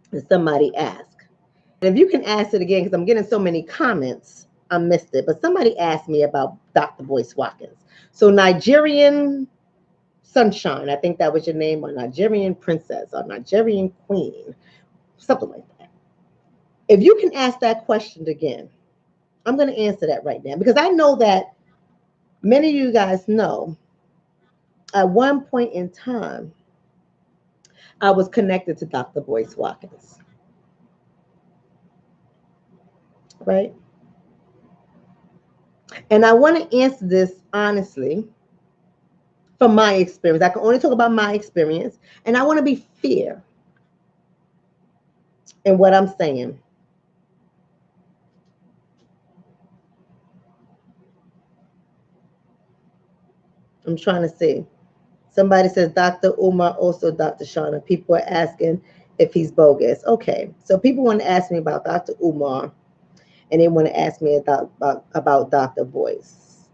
S1: that somebody asked. And if you can ask it again, because I'm getting so many comments, I missed it. But somebody asked me about Dr. Boyce Watkins. So Nigerian Sunshine, I think that was your name, or Nigerian Princess, or Nigerian Queen, something like that. If you can ask that question again, I'm going to answer that right now. Because I know that many of you guys know at one point in time, I was connected to Dr. Boyce Watkins. Right? And I want to answer this honestly from my experience. I can only talk about my experience. And I want to be fair in what I'm saying. I'm trying to see. Somebody says Dr. Umar, also Dr. Shonna. People are asking if he's bogus. Okay, so people want to ask me about Dr. Umar, and they want to ask me about Dr. Boyce.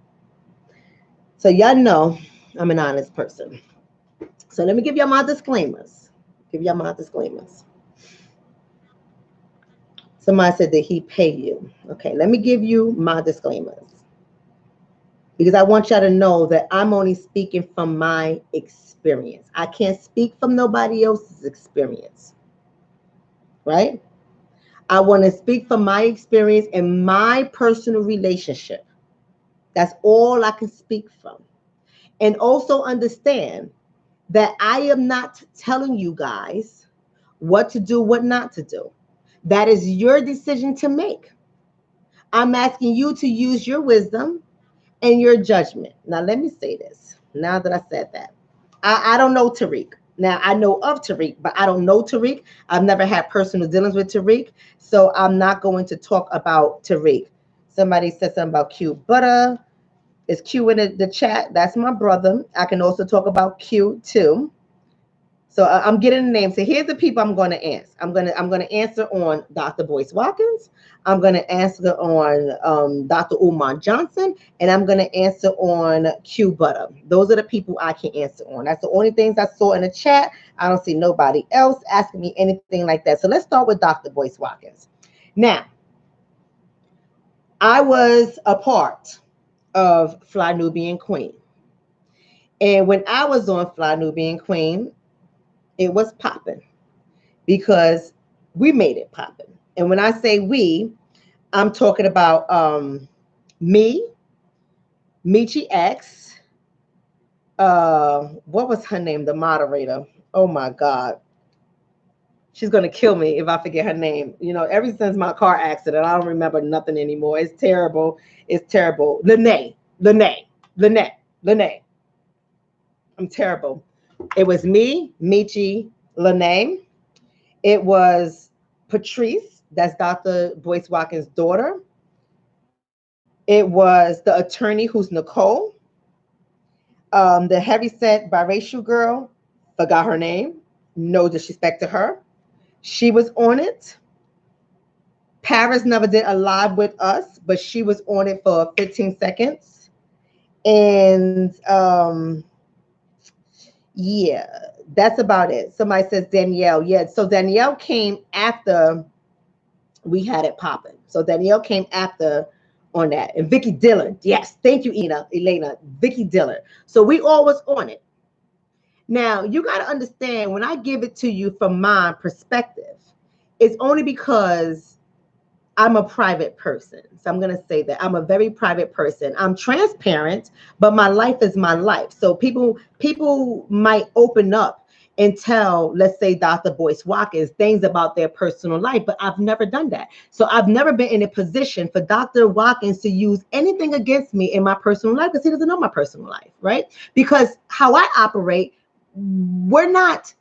S1: So y'all know I'm an honest person. So let me give y'all my disclaimers. Somebody said, did he pay you? Okay, let me give you my disclaimers, because I want y'all to know that I'm only speaking from my experience. I can't speak from nobody else's experience, right? I want to speak from my experience and my personal relationship. That's all I can speak from. And also understand that I am not telling you guys what to do, what not to do. That is your decision to make. I'm asking you to use your wisdom and your judgment. Now, let me say this. Now that I said that, I don't know Tariq. Now, I know of Tariq, but I don't know Tariq. I've never had personal dealings with Tariq, so I'm not going to talk about Tariq. Somebody said something about Q Butter. Is Q in the chat? That's my brother. I can also talk about Q too. So I'm getting the names. So here's the people I'm going to answer. I'm going to answer on Dr. Boyce Watkins. I'm going to answer on Dr. Umar Johnson, and I'm going to answer on Q Butter. Those are the people I can answer on. That's the only things I saw in the chat. I don't see nobody else asking me anything like that. So let's start with Dr. Boyce Watkins. Now, I was a part of Fly Nubian Queen. And when I was on Fly Nubian Queen, it was popping because we made it popping. And when I say we, I'm talking about me, Michi X, what was her name? The moderator. Oh my God. She's going to kill me if I forget her name. You know, ever since my car accident, I don't remember nothing anymore. It's terrible. It's terrible. Lene. I'm terrible. It was me, Michi, Lene. It was Patrice, that's Dr. Boyce Watkins' daughter. It was the attorney, who's Nicole. The heavyset biracial girl, forgot her name. No disrespect to her. She was on it. Paris never did a live with us, but she was on it for 15 seconds. And yeah, that's about it. Somebody says Danielle. Yeah, so Danielle came after we had it popping. So Danielle came after on that. And Vicky Dillard. Yes, thank you, Elena. Vicky Dillard. So we all was on it. Now, you got to understand, when I give it to you from my perspective, it's only because I'm a private person. So I'm going to say that I'm a very private person. I'm transparent, but my life is my life. So people might open up and tell, let's say, Dr. Boyce Watkins things about their personal life, but I've never done that. So I've never been in a position for Dr. Watkins to use anything against me in my personal life, because he doesn't know my personal life, right? Because how I operate, we're not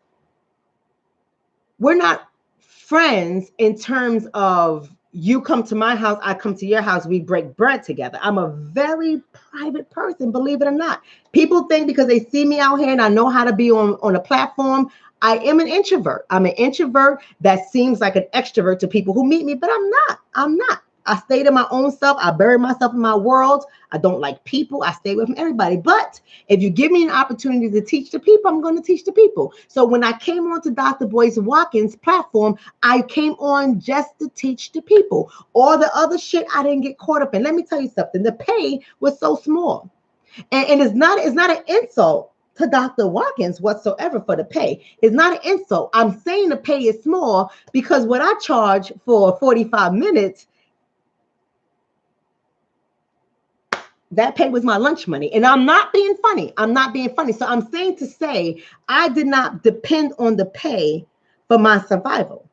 S1: friends in terms of you come to my house, I come to your house, we break bread together. I'm a very private person, believe it or not. People think because they see me out here and I know how to be on a platform, I am an introvert. I'm an introvert that seems like an extrovert to people who meet me, but I'm not. I stay to my own self. I bury myself in my world. I don't like people. I stay away from everybody. But if you give me an opportunity to teach the people, I'm going to teach the people. So when I came on to Dr. Boyce Watkins' platform, I came on just to teach the people. All the other shit I didn't get caught up in. Let me tell you something. The pay was so small. And it's not an insult to Dr. Watkins whatsoever for the pay. It's not an insult. I'm saying the pay is small because what I charge for 45 minutes, that pay was my lunch money. And I'm not being funny. So I'm saying to say, I did not depend on the pay for my survival,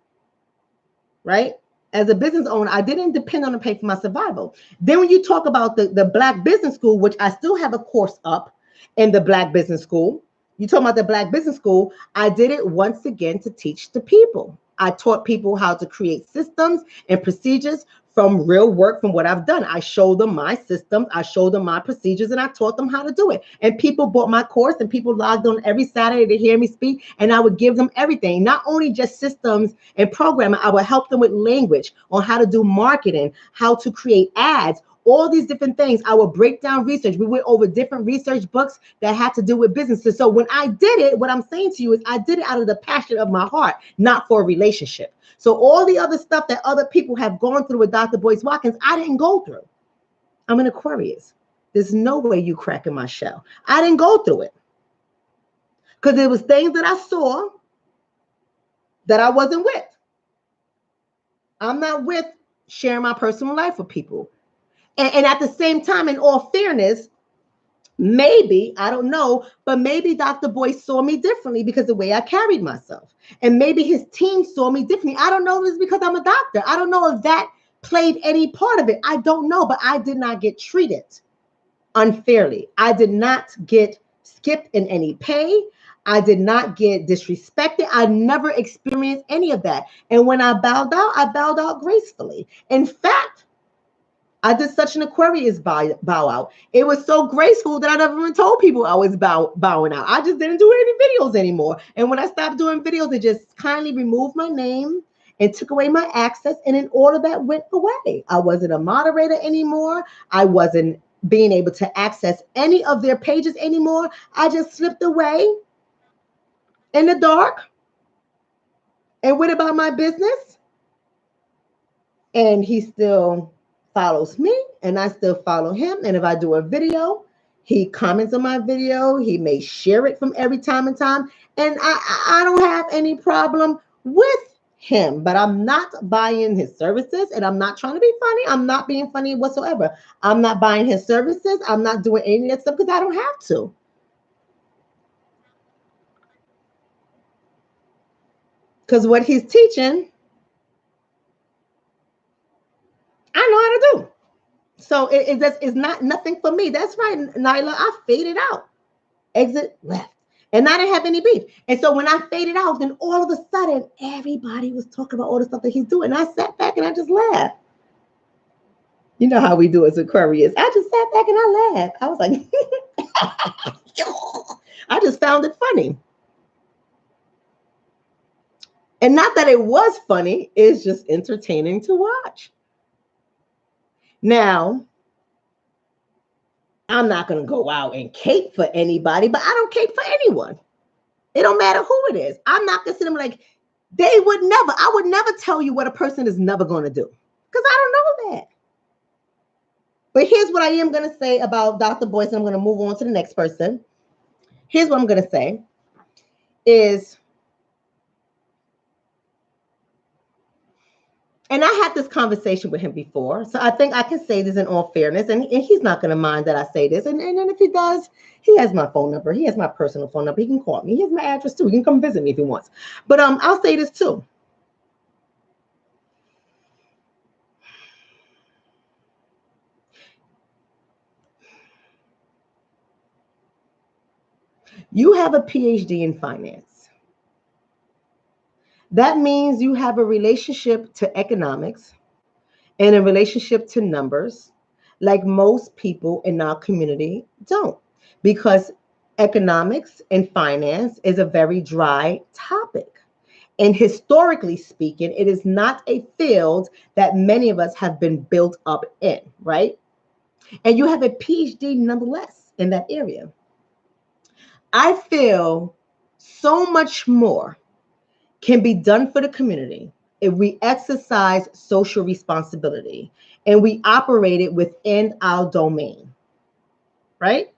S1: right? As a business owner, I didn't depend on the pay for my survival. Then when you talk about the Black Business School, which I still have a course up in the Black Business School, you talk about the Black Business School, I did it once again to teach the people. I taught people how to create systems and procedures from real work, from what I've done. I showed them my systems, I showed them my procedures, and I taught them how to do it. And people bought my course, and people logged on every Saturday to hear me speak, and I would give them everything, not only just systems and programming, I would help them with language, on how to do marketing, how to create ads, all these different things. I would break down research. We went over different research books that had to do with businesses. So when I did it, what I'm saying to you is I did it out of the passion of my heart, not for a relationship. So all the other stuff that other people have gone through with Dr. Boyce Watkins, I didn't go through. I'm an Aquarius. There's no way you cracking my shell. I didn't go through it because there was things that I saw that I wasn't with. I'm not with sharing my personal life with people. And at the same time, in all fairness, maybe, I don't know, but maybe Dr. Boyce saw me differently because of the way I carried myself. And maybe his team saw me differently. I don't know if it's because I'm a doctor. I don't know if that played any part of it. I don't know, but I did not get treated unfairly. I did not get skipped in any pay. I did not get disrespected. I never experienced any of that. And when I bowed out gracefully. In fact, I did such an Aquarius bow out. It was so graceful that I never even told people I was bowing out. I just didn't do any videos anymore. And when I stopped doing videos, it just kindly removed my name and took away my access. And then all of that went away. I wasn't a moderator anymore. I wasn't being able to access any of their pages anymore. I just slipped away in the dark and went about my business. And he still follows me and I still follow him. And if I do a video, he comments on my video. He may share it from every time and time. And I don't have any problem with him, but I'm not buying his services and I'm not trying to be funny. I'm not being funny whatsoever. I'm not buying his services. I'm not doing any of that stuff because I don't have to. Because what he's teaching, I know how to do. So it's not nothing for me. That's right, Nyla. I faded out. Exit left. And I didn't have any beef. And so when I faded out, then all of a sudden, everybody was talking about all the stuff that he's doing. I sat back and I just laughed. You know how we do as Aquarius. I just sat back and I laughed. I was like, I just found it funny. And not that it was funny, it's just entertaining to watch. Now, I'm not going to go out and cape for anybody, but I don't cape for anyone. It don't matter who it is. I'm not going to sit them like, I would never tell you what a person is never going to do because I don't know that. But here's what I am going to say about Dr. Boyce, and I'm going to move on to the next person. Here's what I'm going to say is, and I had this conversation with him before, so I think I can say this in all fairness, and he's not going to mind that I say this. And if he does, he has my phone number. He has my personal phone number. He can call me. He has my address too. He can come visit me if he wants. But I'll say this too. You have a PhD in finance. That means you have a relationship to economics and a relationship to numbers like most people in our community don't, because economics and finance is a very dry topic. And historically speaking, it is not a field that many of us have been built up in, right? And you have a PhD nonetheless in that area. I feel so much more can be done for the community if we exercise social responsibility and we operate it within our domain, right?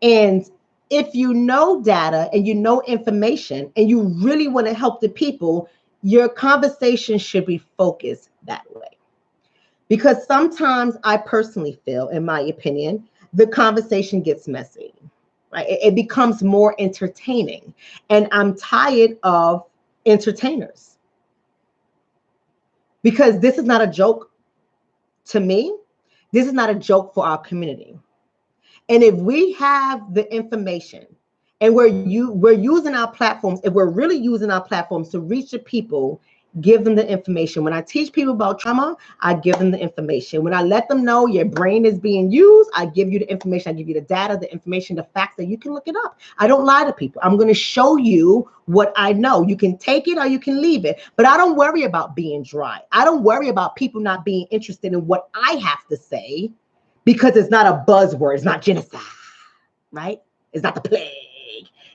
S1: And if you know data and you know information and you really want to help the people, your conversation should be focused that way. Because sometimes I personally feel, in my opinion, the conversation gets messy, right? It becomes more entertaining. And I'm tired of entertainers. Because this is not a joke to me. This is not a joke for our community. And if we have the information and we're using our platforms, if we're really using our platforms to reach the people, give them the information. When I teach people about trauma, I give them the information. When I let them know your brain is being used, I give you the information. I give you the data, the information, the facts that you can look it up. I don't lie to people. I'm going to show you what I know. You can take it or you can leave it. But I don't worry about being dry. I don't worry about people not being interested in what I have to say. because it's not a buzzword. It's not genocide, right? It's not the plague.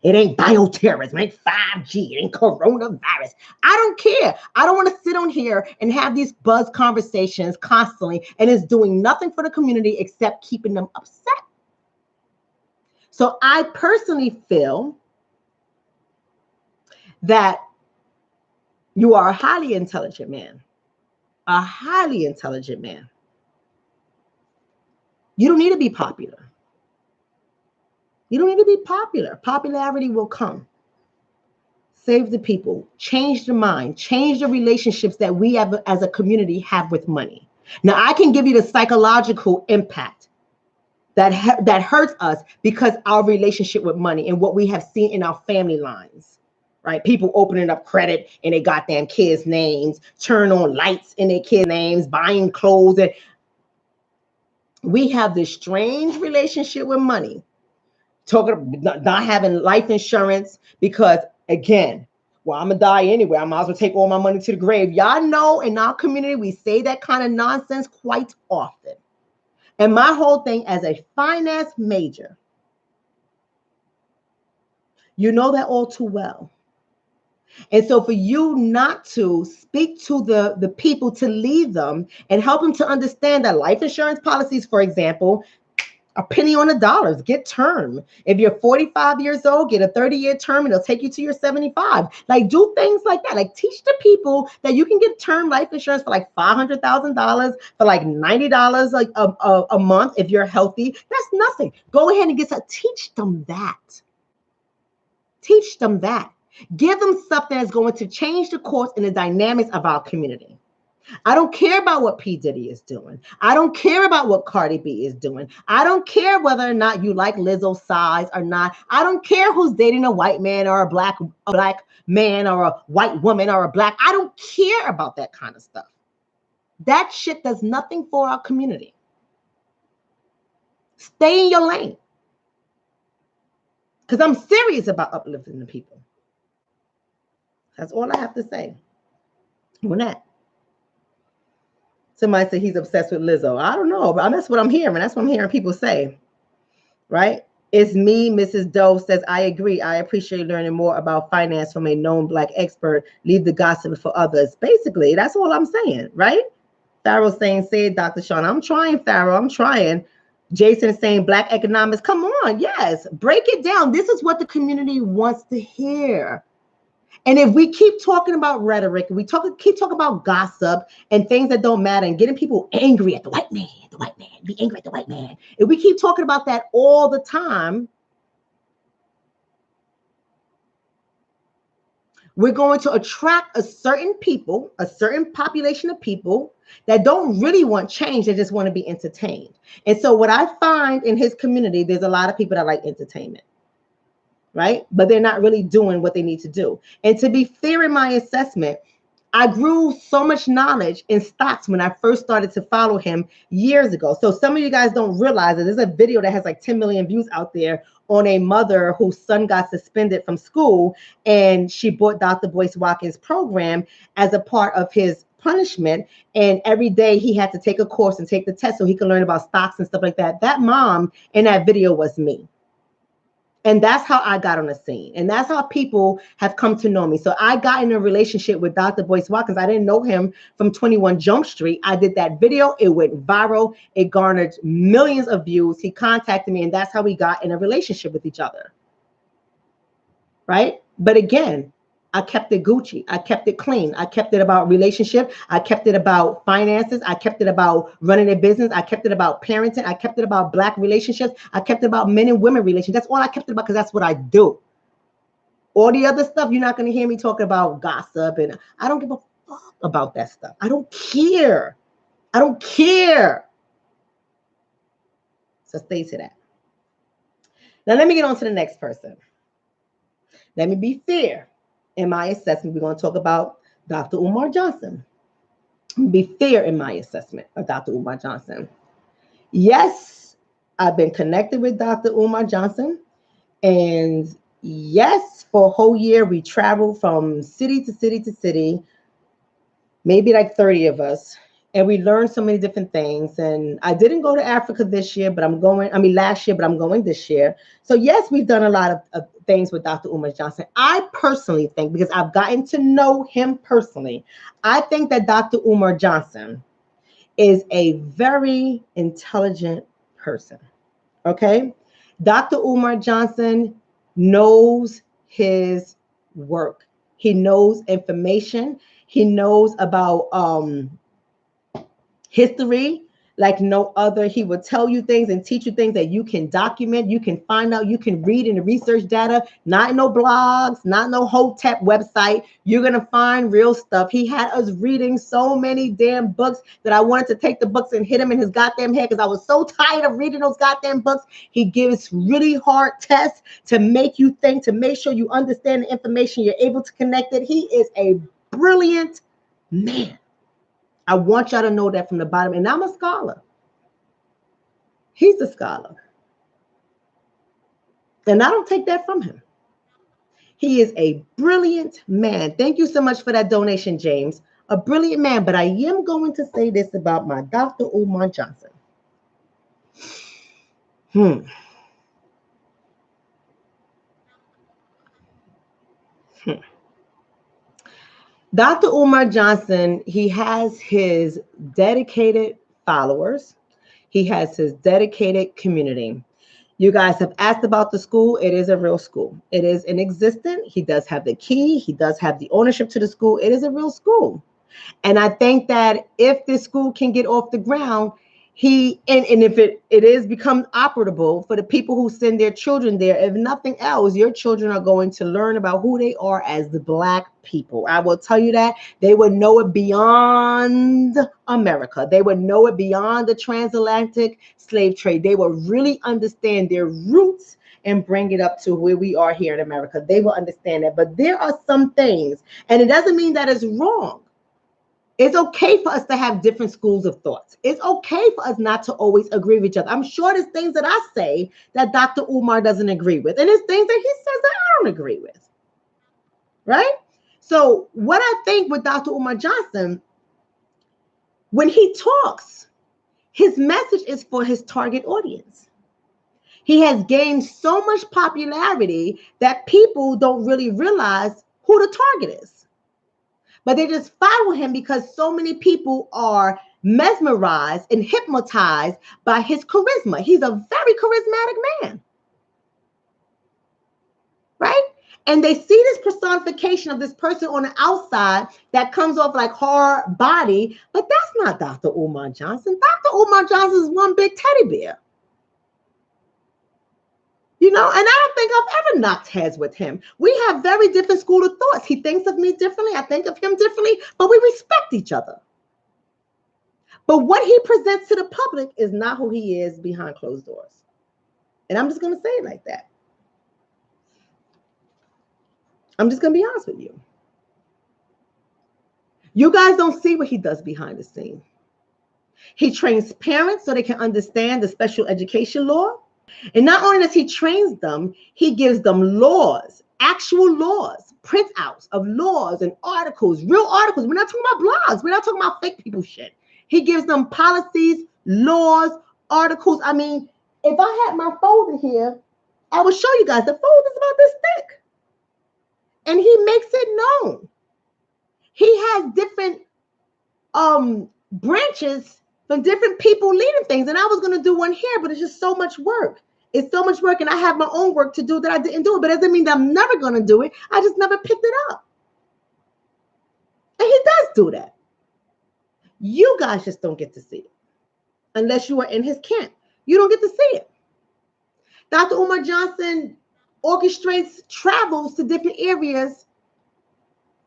S1: It ain't bioterrorism. It ain't 5G. It ain't coronavirus. I don't care. I don't want to sit on here and have these buzz conversations constantly, and it's doing nothing for the community except keeping them upset. So I personally feel that you are a highly intelligent man. A highly intelligent man. You don't need to be popular. You don't need to be popular. Popularity will come. Save the people. Change the mind. Change the relationships that we have as a community have with money. Now, I can give you the psychological impact that hurts us because our relationship with money and what we have seen in our family lines, right? People opening up credit in their goddamn kids' names, turn on lights in their kids' names, buying clothes. And we have this strange relationship with money. Talking not having life insurance because, again, well, I'm gonna die anyway. I might as well take all my money to the grave. Y'all know in our community, we say that kind of nonsense quite often. And my whole thing as a finance major, you know that all too well. And so for you not to speak to the people to lead them and help them to understand that life insurance policies, for example, a penny on the dollars, get term. If you're 45 years old, get a 30-year term and it'll take you to your 75. Like, do things like that. Like, teach the people that you can get term life insurance for like $500,000, for like $90 like a month if you're healthy. That's nothing. Go ahead and teach them that. Teach them that. Give them something that's going to change the course and the dynamics of our community. I don't care about what P. Diddy is doing. I don't care about what Cardi B is doing. I don't care whether or not you like Lizzo's size or not. I don't care who's dating a white man or a black man or a white woman or a black. I don't care about that kind of stuff. That shit does nothing for our community. Stay in your lane. Because I'm serious about uplifting the people. That's all I have to say on that. Somebody said he's obsessed with Lizzo. I don't know, but that's what I'm hearing. That's what I'm hearing people say, right? It's me, Mrs. Doe says, I agree. I appreciate learning more about finance from a known Black expert. Leave the gossip for others. Basically, that's all I'm saying, right? Farrell saying, say it, Dr. Shonna. I'm trying, Farrell. I'm trying. Jason saying Black economics. Come on. Yes. Break it down. This is what the community wants to hear. And if we keep talking about rhetoric, keep talking about gossip and things that don't matter and getting people angry at the white man, be angry at the white man. If we keep talking about that all the time, we're going to attract a certain people, a certain population of people that don't really want change. They just want to be entertained. And so what I find in his community, there's a lot of people that like entertainment. Right? But they're not really doing what they need to do. And to be fair in my assessment, I grew so much knowledge in stocks when I first started to follow him years ago. So some of you guys don't realize that there's a video that has like 10 million views out there on a mother whose son got suspended from school, and she bought Dr. Boyce Watkins' program as a part of his punishment. And every day he had to take a course and take the test so he could learn about stocks and stuff like that. That mom in that video was me. And that's how I got on the scene. And that's how people have come to know me. So I got in a relationship with Dr. Boyce Watkins. I didn't know him from 21 Jump Street. I did that video. It went viral. It garnered millions of views. He contacted me, and that's how we got in a relationship with each other. Right? But again, I kept it Gucci. I kept it clean. I kept it about relationship. I kept it about finances. I kept it about running a business. I kept it about parenting. I kept it about Black relationships. I kept it about men and women relationships. That's all I kept it about because that's what I do. All the other stuff, you're not going to hear me talking about gossip. And I don't give a fuck about that stuff. I don't care. I don't care. So stay to that. Now let me get on to the next person. Let me be fair. In my assessment, we're going to talk about Dr. Umar Johnson. Be fair in my assessment of Dr. Umar Johnson. Yes, I've been connected with Dr. Umar Johnson. And yes, for a whole year, we traveled from city to city to city, maybe like 30 of us. and we learned so many different things. And I didn't go to Africa this year, but last year, but I'm going this year. So yes, we've done a lot of things with Dr. Umar Johnson. I personally think, because I've gotten to know him personally, I think that Dr. Umar Johnson is a very intelligent person. Okay. Dr. Umar Johnson knows his work. He knows information. He knows about history like no other. He will tell you things and teach you things that you can document, you can find out, you can read in the research data, not no blogs, not no Hotep website. You're going to find real stuff. He had us reading so many damn books that I wanted to take the books and hit him in his goddamn head because I was so tired of reading those goddamn books. He gives really hard tests to make you think, to make sure you understand the information, you're able to connect it. He is a brilliant man. I want y'all to know that from the bottom. And I'm a scholar. He's a scholar. And I don't take that from him. He is a brilliant man. Thank you so much for that donation, James. A brilliant man. But I am going to say this about my Dr. Umar Johnson. Dr. Umar Johnson, he has his dedicated followers. He has his dedicated community. You guys have asked about the school. It is a real school. It is in existence. He does have the key. He does have the ownership to the school. It is a real school. And I think that if this school can get off the ground, if it is become operable for the people who send their children there, if nothing else, your children are going to learn about who they are as the Black people. I will tell you that they would know it beyond America. They would know it beyond the transatlantic slave trade. They will really understand their roots and bring it up to where we are here in America. They will understand that. But there are some things, and it doesn't mean that it's wrong. It's okay for us to have different schools of thoughts. It's okay for us not to always agree with each other. I'm sure there's things that I say that Dr. Umar doesn't agree with. And there's things that he says that I don't agree with. Right? So what I think with Dr. Umar Johnson, when he talks, his message is for his target audience. He has gained so much popularity that people don't really realize who the target is. But they just follow him because so many people are mesmerized and hypnotized by his charisma. He's a very charismatic man. Right? And they see this personification of this person on the outside that comes off like hard body, but that's not Dr. Umar Johnson. Dr. Umar Johnson is one big teddy bear. You know, and I don't think I've ever knocked heads with him. We have very different school of thoughts. He thinks of me differently. I think of him differently, but we respect each other. But what he presents to the public is not who he is behind closed doors. And I'm just going to say it like that. I'm just going to be honest with you. You guys don't see what he does behind the scene. He trains parents so they can understand the special education law. And not only does he train them, he gives them laws, actual laws, printouts of laws and articles, real articles. We're not talking about blogs. We're not talking about fake people shit. He gives them policies, laws, articles. I mean, if I had my folder here, I would show you guys. The folder is about this thick. And he makes it known. He has different branches from different people leading things. And I was going to do one here, but it's just so much work. It's so much work, and I have my own work to do that I didn't do it. But it doesn't mean that I'm never going to do it. I just never picked it up. And he does do that. You guys just don't get to see it. Unless you are in his camp. You don't get to see it. Dr. Umar Johnson orchestrates travels to different areas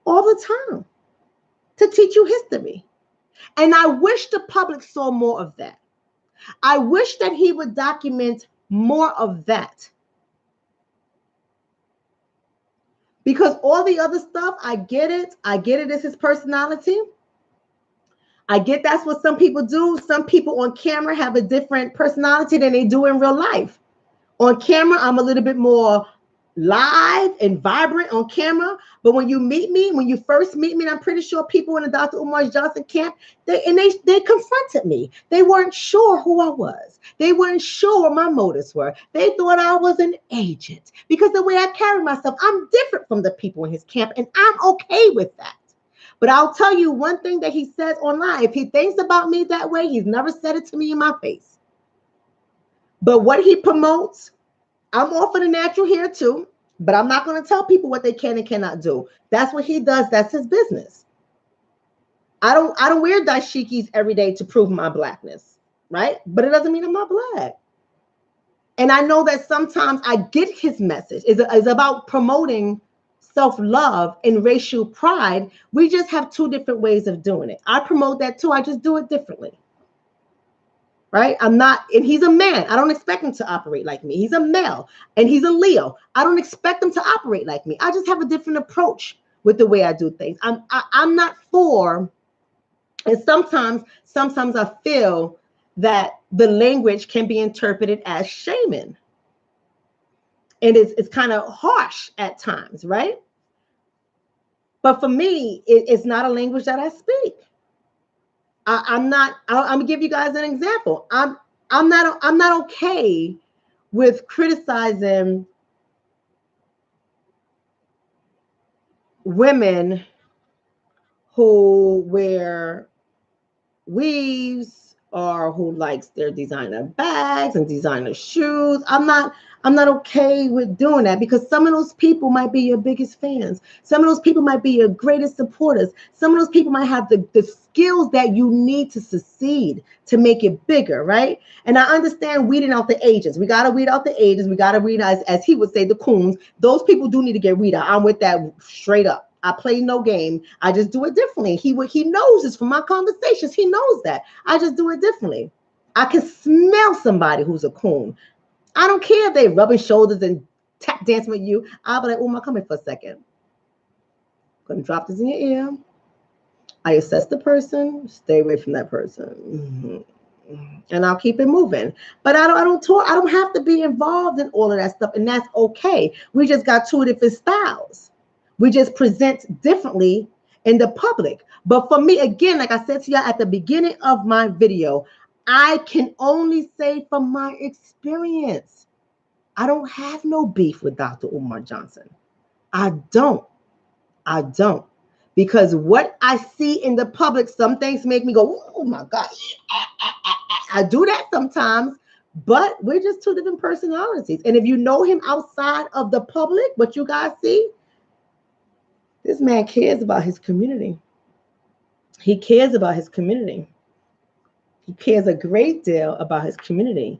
S1: all the time to teach you history. And I wish the public saw more of that. I wish that he would document more of that. Because all the other stuff, I get it. I get it as his personality. I get that's what some people do. Some people on camera have a different personality than they do in real life. On camera, I'm a little bit more live and vibrant on camera. But when you meet me, when you first meet me, and I'm pretty sure people in the Dr. Umar Johnson camp, they confronted me. They weren't sure who I was. They weren't sure what my motives were. They thought I was an agent because the way I carry myself, I'm different from the people in his camp, and I'm okay with that. But I'll tell you one thing that he says online. If he thinks about me that way, he's never said it to me in my face. But what he promotes, I'm all for the natural hair too, but I'm not going to tell people what they can and cannot do. That's what he does. That's his business. I don't wear dashikis every day to prove my blackness, right? But it doesn't mean I'm not black. And I know that sometimes I get his message. It's about promoting self-love and racial pride. We just have two different ways of doing it. I promote that too. I just do it differently. Right? I'm not, and he's a man. I don't expect him to operate like me. He's a male and he's a Leo. I don't expect him to operate like me. I just have a different approach with the way I do things. I'm not for, and sometimes I feel that the language can be interpreted as shaming. And it's kind of harsh at times, right? But for me, it's not a language that I speak. I'm gonna give you guys an example. I'm not okay with criticizing women who wear weaves or who likes their designer bags and designer shoes. I'm not okay with doing that because some of those people might be your biggest fans. Some of those people might be your greatest supporters. Some of those people might have the skills that you need to succeed, to make it bigger, right? And I understand weeding out the agents. We got to weed out the agents. We got to weed out, as he would say, the coons. Those people do need to get weeded out. I'm with that straight up. I play no game. I just do it differently. He knows this from my conversations. He knows that. I just do it differently. I can smell somebody who's a coon. I don't care if they rubbing shoulders and tap dancing with you. I'll be like, oh, come here for a second. I'm gonna drop this in your ear. I assess the person. Stay away from that person. And I'll keep it moving. But I don't talk. I don't have to be involved in all of that stuff, and that's okay. We just got two different styles. We just present differently in the public. But for me, again, like I said to you at the beginning of my video, I can only say from my experience, I don't have no beef with Dr. Umar Johnson. I don't. Because what I see in the public, some things make me go, oh my God. I do that sometimes, but we're just two different personalities. And if you know him outside of the public, what you guys see, this man cares about his community. He cares about his community. He cares a great deal about his community.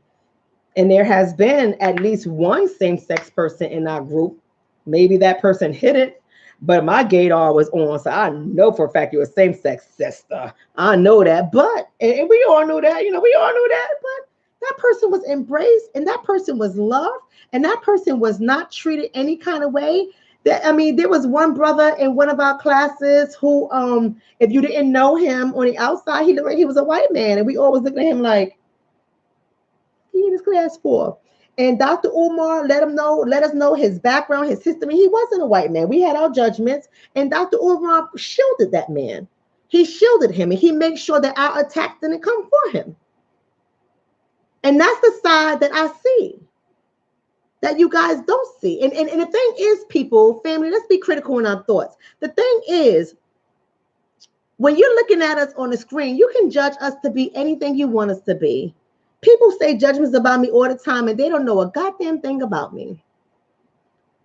S1: And there has been at least one same-sex person in our group. Maybe that person hid it, but my gaydar was on. So I know for a fact you're a same-sex sister. I know that. But, and we all know that, we all know that. But that person was embraced and that person was loved and that person was not treated any kind of way. There was one brother in one of our classes who, if you didn't know him on the outside, he was a white man, and we always looked at him like, he in his class for. And Dr. Umar let us know his background, his history. He wasn't a white man. We had our judgments, and Dr. Umar shielded that man. He shielded him, and he made sure that our attacks didn't come for him. And that's the side that I see, that you guys don't see. And the thing is, people, family, let's be critical in our thoughts. The thing is, when you're looking at us on the screen, you can judge us to be anything you want us to be. People say judgments about me all the time, and they don't know a goddamn thing about me.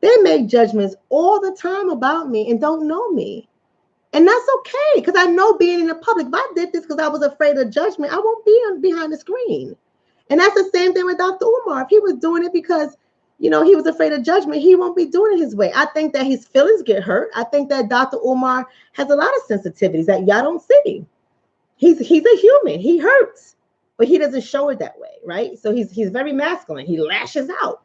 S1: They make judgments all the time about me and don't know me. And that's okay, because I know being in the public, if I did this because I was afraid of judgment, I won't be behind the screen. And that's the same thing with Dr. Umar. If he was doing it because he was afraid of judgment, he won't be doing it his way. I think that his feelings get hurt. I think that Dr. Umar has a lot of sensitivities that y'all don't see. He's a human. He hurts, but he doesn't show it that way, right? So he's very masculine. He lashes out.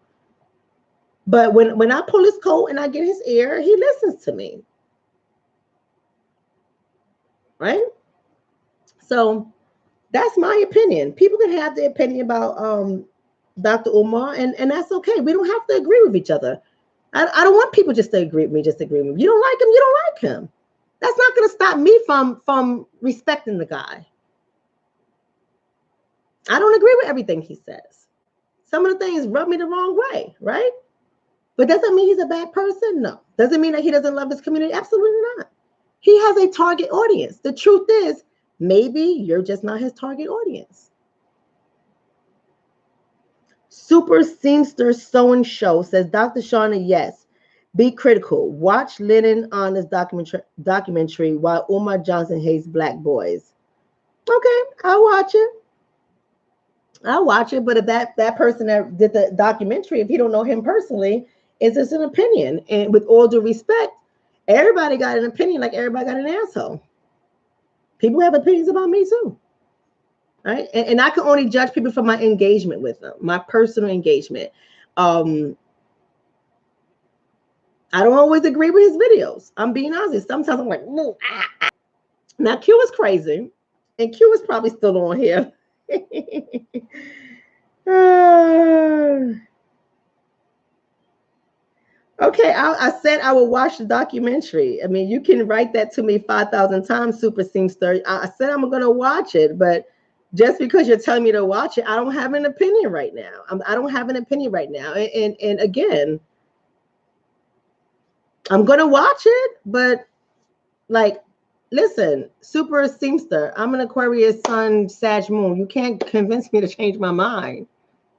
S1: But when I pull his coat and I get his ear, he listens to me, right? So that's my opinion. People can have their opinion about Dr. Umar, and that's okay. We don't have to agree with each other. I don't want people just to agree with me, just agree with me. You don't like him, you don't like him. That's not going to stop me from respecting the guy. I don't agree with everything he says. Some of the things rub me the wrong way, right? But does that mean he's a bad person? No. Does it mean that he doesn't love his community? Absolutely not. He has a target audience. The truth is, maybe you're just not his target audience. Super Seamster Sewing Show says, Dr. Shonna, yes, be critical. Watch Lennon on this documentary while Umar Johnson hates black boys. Okay, I'll watch it. But if that person that did the documentary, if you don't know him personally, it's just an opinion. And with all due respect, everybody got an opinion like everybody got an asshole. People have opinions about me too. Right? And I can only judge people from my engagement with them, my personal engagement. I don't always agree with his videos. I'm being honest. Sometimes I'm like, Now Q is crazy. And Q is probably still on here. Okay, I said I will watch the documentary. I mean, you can write that to me 5,000 times, Super Seamster. I said I'm going to watch it, but just because you're telling me to watch it, I don't have an opinion right now. I don't have an opinion right now. And again, I'm going to watch it, but like, listen, Super Seamster, I'm an Aquarius Sun, Sag Moon. You can't convince me to change my mind.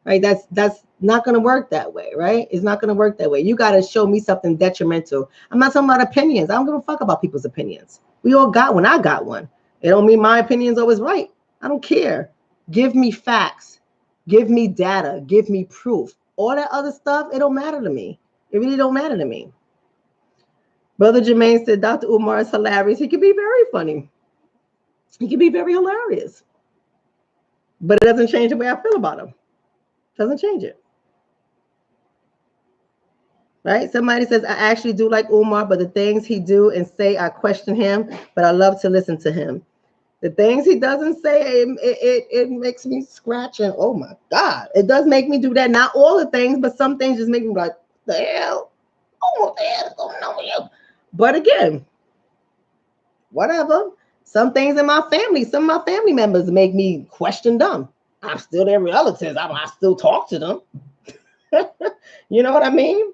S1: Right? That's not going to work that way, right? It's not going to work that way. You got to show me something detrimental. I'm not talking about opinions. I don't give a fuck about people's opinions. We all got one. I got one. It don't mean my opinion's always right. I don't care. Give me facts. Give me data. Give me proof. All that other stuff, it don't matter to me. It really don't matter to me. Brother Jermaine said, Dr. Umar is hilarious. He can be very funny. He can be very hilarious. But it doesn't change the way I feel about him. Doesn't change it. Right? Somebody says, I actually do like Umar, but the things he do and say, I question him, but I love to listen to him. The things he doesn't say, it makes me scratch and oh my God. It does make me do that. Not all the things, but some things just make me like, the hell? Oh, what the hell is going on with you? But again, whatever. Some things in my family, some of my family members make me question them. I'm still their relatives. I still talk to them. You know what I mean?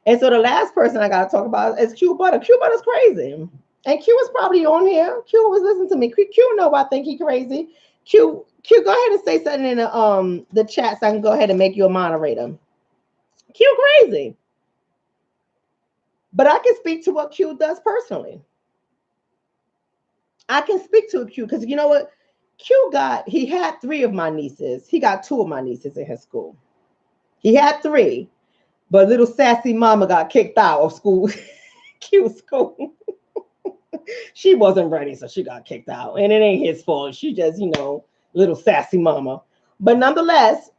S1: And so the last person I got to talk about is Q Butter. Q Butter's crazy. And Q is probably on here. Q was listening to me. Q know I think he crazy. Q, go ahead and say something in the chat so I can go ahead and make you a moderator. Q crazy. But I can speak to what Q does personally. I can speak to a Q because you know what? He had 3 of my nieces. He got 2 of my nieces in his school. He had 3, but little sassy mama got kicked out of school. Q's school. She wasn't ready, so she got kicked out. And it ain't his fault. She just, little sassy mama. But nonetheless,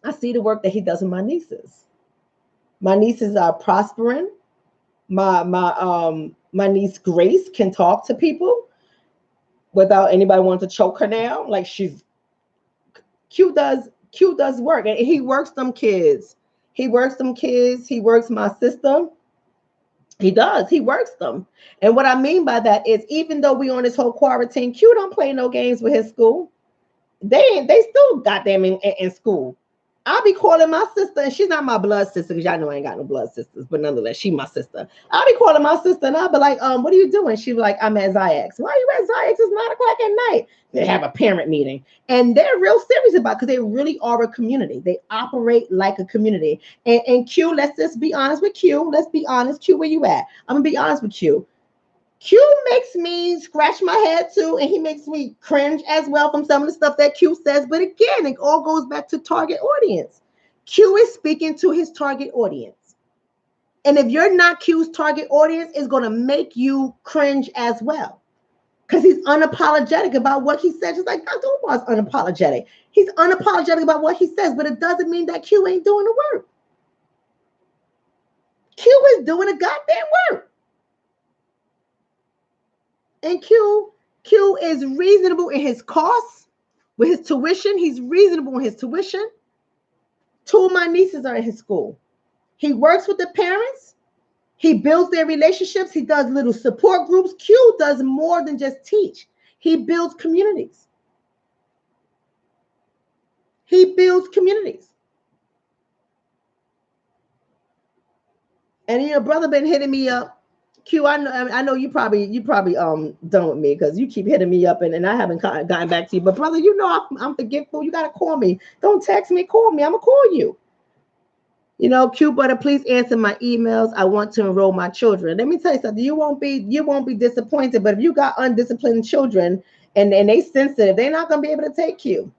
S1: I see the work that he does with my nieces. My nieces are prospering. My niece Grace can talk to people without anybody wanting to choke her down. Like Q does work, and he works them kids. He works my sister. He does. He works them. And what I mean by that is, even though we on this whole quarantine, Q don't play no games with his school. They still got them in school. I'll be calling my sister, and she's not my blood sister because y'all know I ain't got no blood sisters, but nonetheless, she my sister. I'll be calling my sister, and I'll be like, what are you doing? She'll be like, I'm at Zyx. Why are you at Zyx? It's 9:00 at night. They have a parent meeting, and they're real serious about it because they really are a community. They operate like a community. And Q, let's just be honest with Q. Let's be honest. Q, where you at? I'm gonna be honest with Q. Q makes me scratch my head too, and he makes me cringe as well from some of the stuff that Q says. But again, it all goes back to target audience. Q is speaking to his target audience. And if you're not Q's target audience, it's going to make you cringe as well. Because he's unapologetic about what he says. Just like Dr. Umar's unapologetic. He's unapologetic about what he says, but it doesn't mean that Q ain't doing the work. Q is doing the goddamn work. And Q is reasonable in his costs with his tuition. He's reasonable in his tuition. 2 of my nieces are in his school. He works with the parents. He builds their relationships. He does little support groups. Q does more than just teach. He builds communities. He builds communities. And your brother been hitting me up. Q, I know you probably done with me because you keep hitting me up and I haven't gotten back to you. But brother, you know I'm forgetful. You gotta call me. Don't text me. Call me. I'm gonna call you. You know, Q Butter, please answer my emails. I want to enroll my children. Let me tell you something. You won't be disappointed. But if you got undisciplined children and they sensitive, they're not gonna be able to take Q.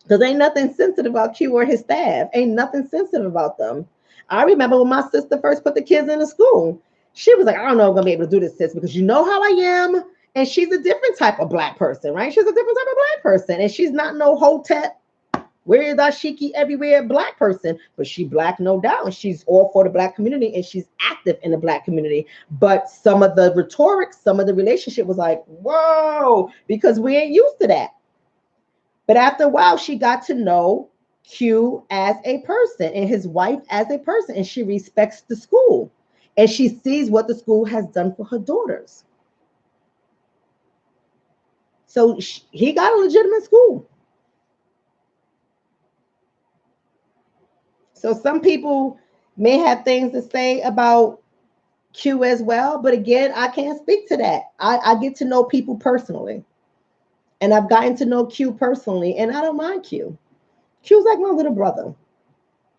S1: Because ain't nothing sensitive about Q or his staff. Ain't nothing sensitive about them. I remember when my sister first put the kids into school. She was like, I don't know if I'm gonna be able to do this, sis, because you know how I am. And she's a different type of black person, right? She's a different type of black person. And she's not no hotep. Where is Ashiki everywhere black person? But she black, no doubt. And she's all for the black community and she's active in the black community. But some of the rhetoric, some of the relationship was like, whoa, because we ain't used to that. But after a while, she got to know Q as a person and his wife as a person. And she respects the school. And she sees what the school has done for her daughters. So he got a legitimate school. So some people may have things to say about Q as well. But again, I can't speak to that. I get to know people personally. And I've gotten to know Q personally. And I don't mind Q. Q's like my little brother.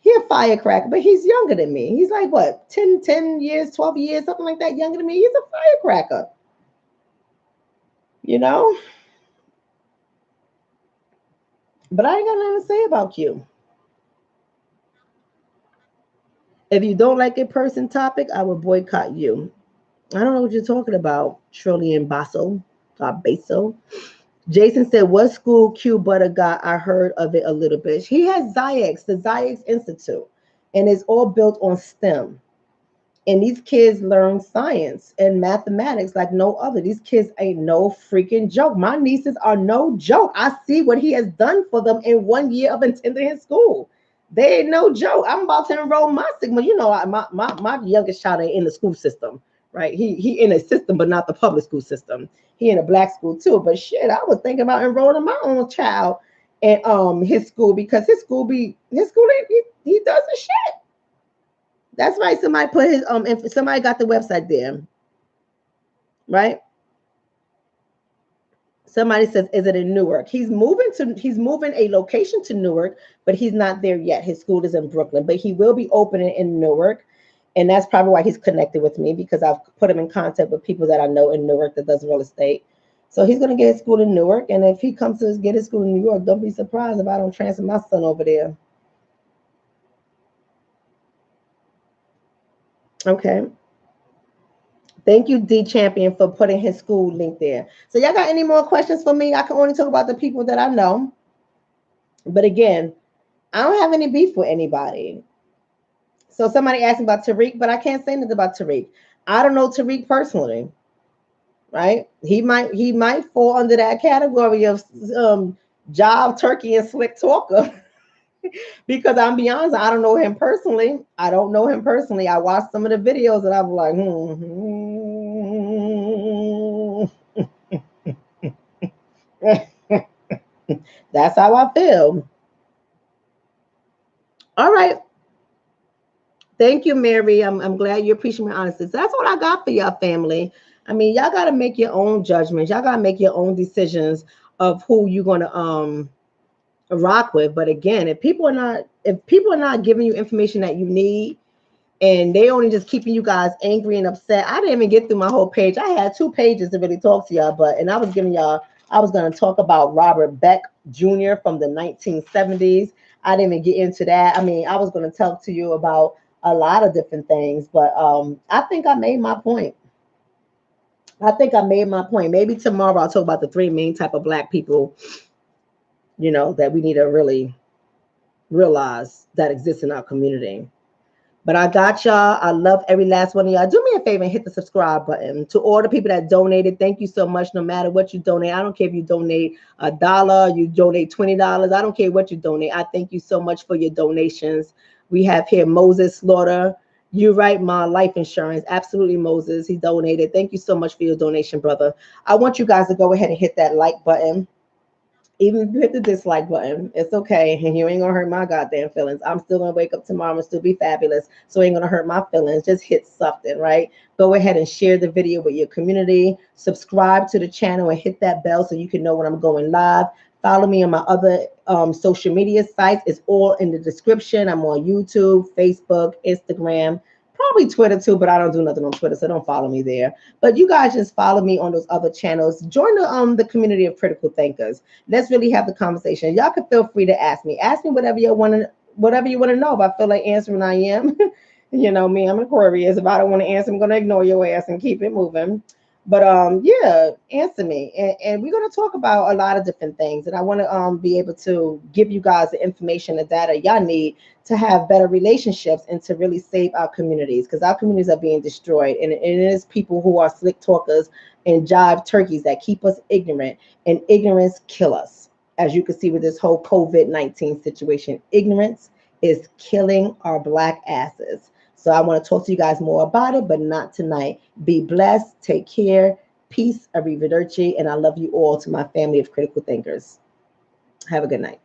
S1: He's a firecracker, but he's younger than me. He's like, what, 10 years, 12 years, something like that, younger than me. He's a firecracker. You know? But I ain't got nothing to say about Q. If you don't like a person topic, I will boycott you. I don't know what you're talking about, Trillian Basso. Basso. Jason said, what school Q Butter got? I heard of it a little bit. He has Ziax, the Ziax Institute, and it's all built on STEM. And these kids learn science and mathematics like no other. These kids ain't no freaking joke. My nieces are no joke. I see what he has done for them in 1 year of attending his school. They ain't no joke. I'm about to enroll my Sigma. You know, my youngest child ain't in the school system, right? He in a system, but not the public school system. He in a black school too. But shit, I was thinking about enrolling my own child in his school because his school he does the shit. That's right. Somebody put his if somebody got the website there, right? Somebody says, is it in Newark? He's moving a location to Newark, but he's not there yet. His school is in Brooklyn, but he will be opening in Newark. And that's probably why he's connected with me, because I've put him in contact with people that I know in Newark that does real estate. So he's going to get his school in Newark. And if he comes to get his school in New York, don't be surprised if I don't transfer my son over there. Okay. Thank you, D Champion, for putting his school link there. So y'all got any more questions for me? I can only talk about the people that I know. But again, I don't have any beef with anybody. So somebody asked me about Tariq, but I can't say anything about Tariq. I don't know Tariq personally, right? He might fall under that category of Jive, Turkey, and Slick Talker. Because I'm be honest, I don't know him personally. I watched some of the videos and I'm like, That's how I feel. All right. Thank you, Mary. I'm glad you appreciate my honesty. So that's what I got for y'all, family. I mean, y'all got to make your own judgments. Y'all got to make your own decisions of who you're going to rock with. But again, if people are not giving you information that you need, and they only just keeping you guys angry and upset. I didn't even get through my whole page. I had 2 pages to really talk to y'all, and I was going to talk about Robert Beck Jr. from the 1970s. I didn't even get into that. I mean, I was going to talk to you about a lot of different things, but I think I made my point. Maybe tomorrow I'll talk about the 3 main type of black people, that we need to really realize that exist in our community. But I got y'all. I love every last one of y'all. Do me a favor and hit the subscribe button. To all the people that donated, thank you so much. No matter what you donate, I don't care if you donate $1, you donate $20. I don't care what you donate. I thank you so much for your donations. We have here Moses Slaughter. You right, my life insurance. Absolutely, Moses. He donated. Thank you so much for your donation, brother. I want you guys to go ahead and hit that like button. Even if you hit the dislike button, it's okay. And you ain't gonna hurt my goddamn feelings. I'm still gonna wake up tomorrow and still be fabulous. So it ain't gonna hurt my feelings. Just hit something, right? Go ahead and share the video with your community. Subscribe to the channel and hit that bell so you can know when I'm going live. Follow me on my other social media sites. It's all in the description. I'm on YouTube, Facebook, Instagram, probably Twitter too, but I don't do nothing on Twitter, so don't follow me there. But you guys just follow me on those other channels. Join the community of critical thinkers. Let's really have the conversation. Y'all can feel free to ask me. Ask me whatever you want to know. If I feel like answering, I am. You know me, I'm Aquarius. If I don't want to answer, I'm gonna ignore your ass and keep it moving. But yeah, answer me. And we're gonna talk about a lot of different things. And I want to be able to give you guys the information, the data y'all need to have better relationships and to really save our communities, because our communities are being destroyed. And it is people who are slick talkers and jive turkeys that keep us ignorant, and ignorance kill us. As you can see with this whole COVID-19 situation, ignorance is killing our black asses. So I want to talk to you guys more about it, but not tonight. Be blessed. Take care. Peace. Arrivederci. And I love you all, to my family of critical thinkers. Have a good night.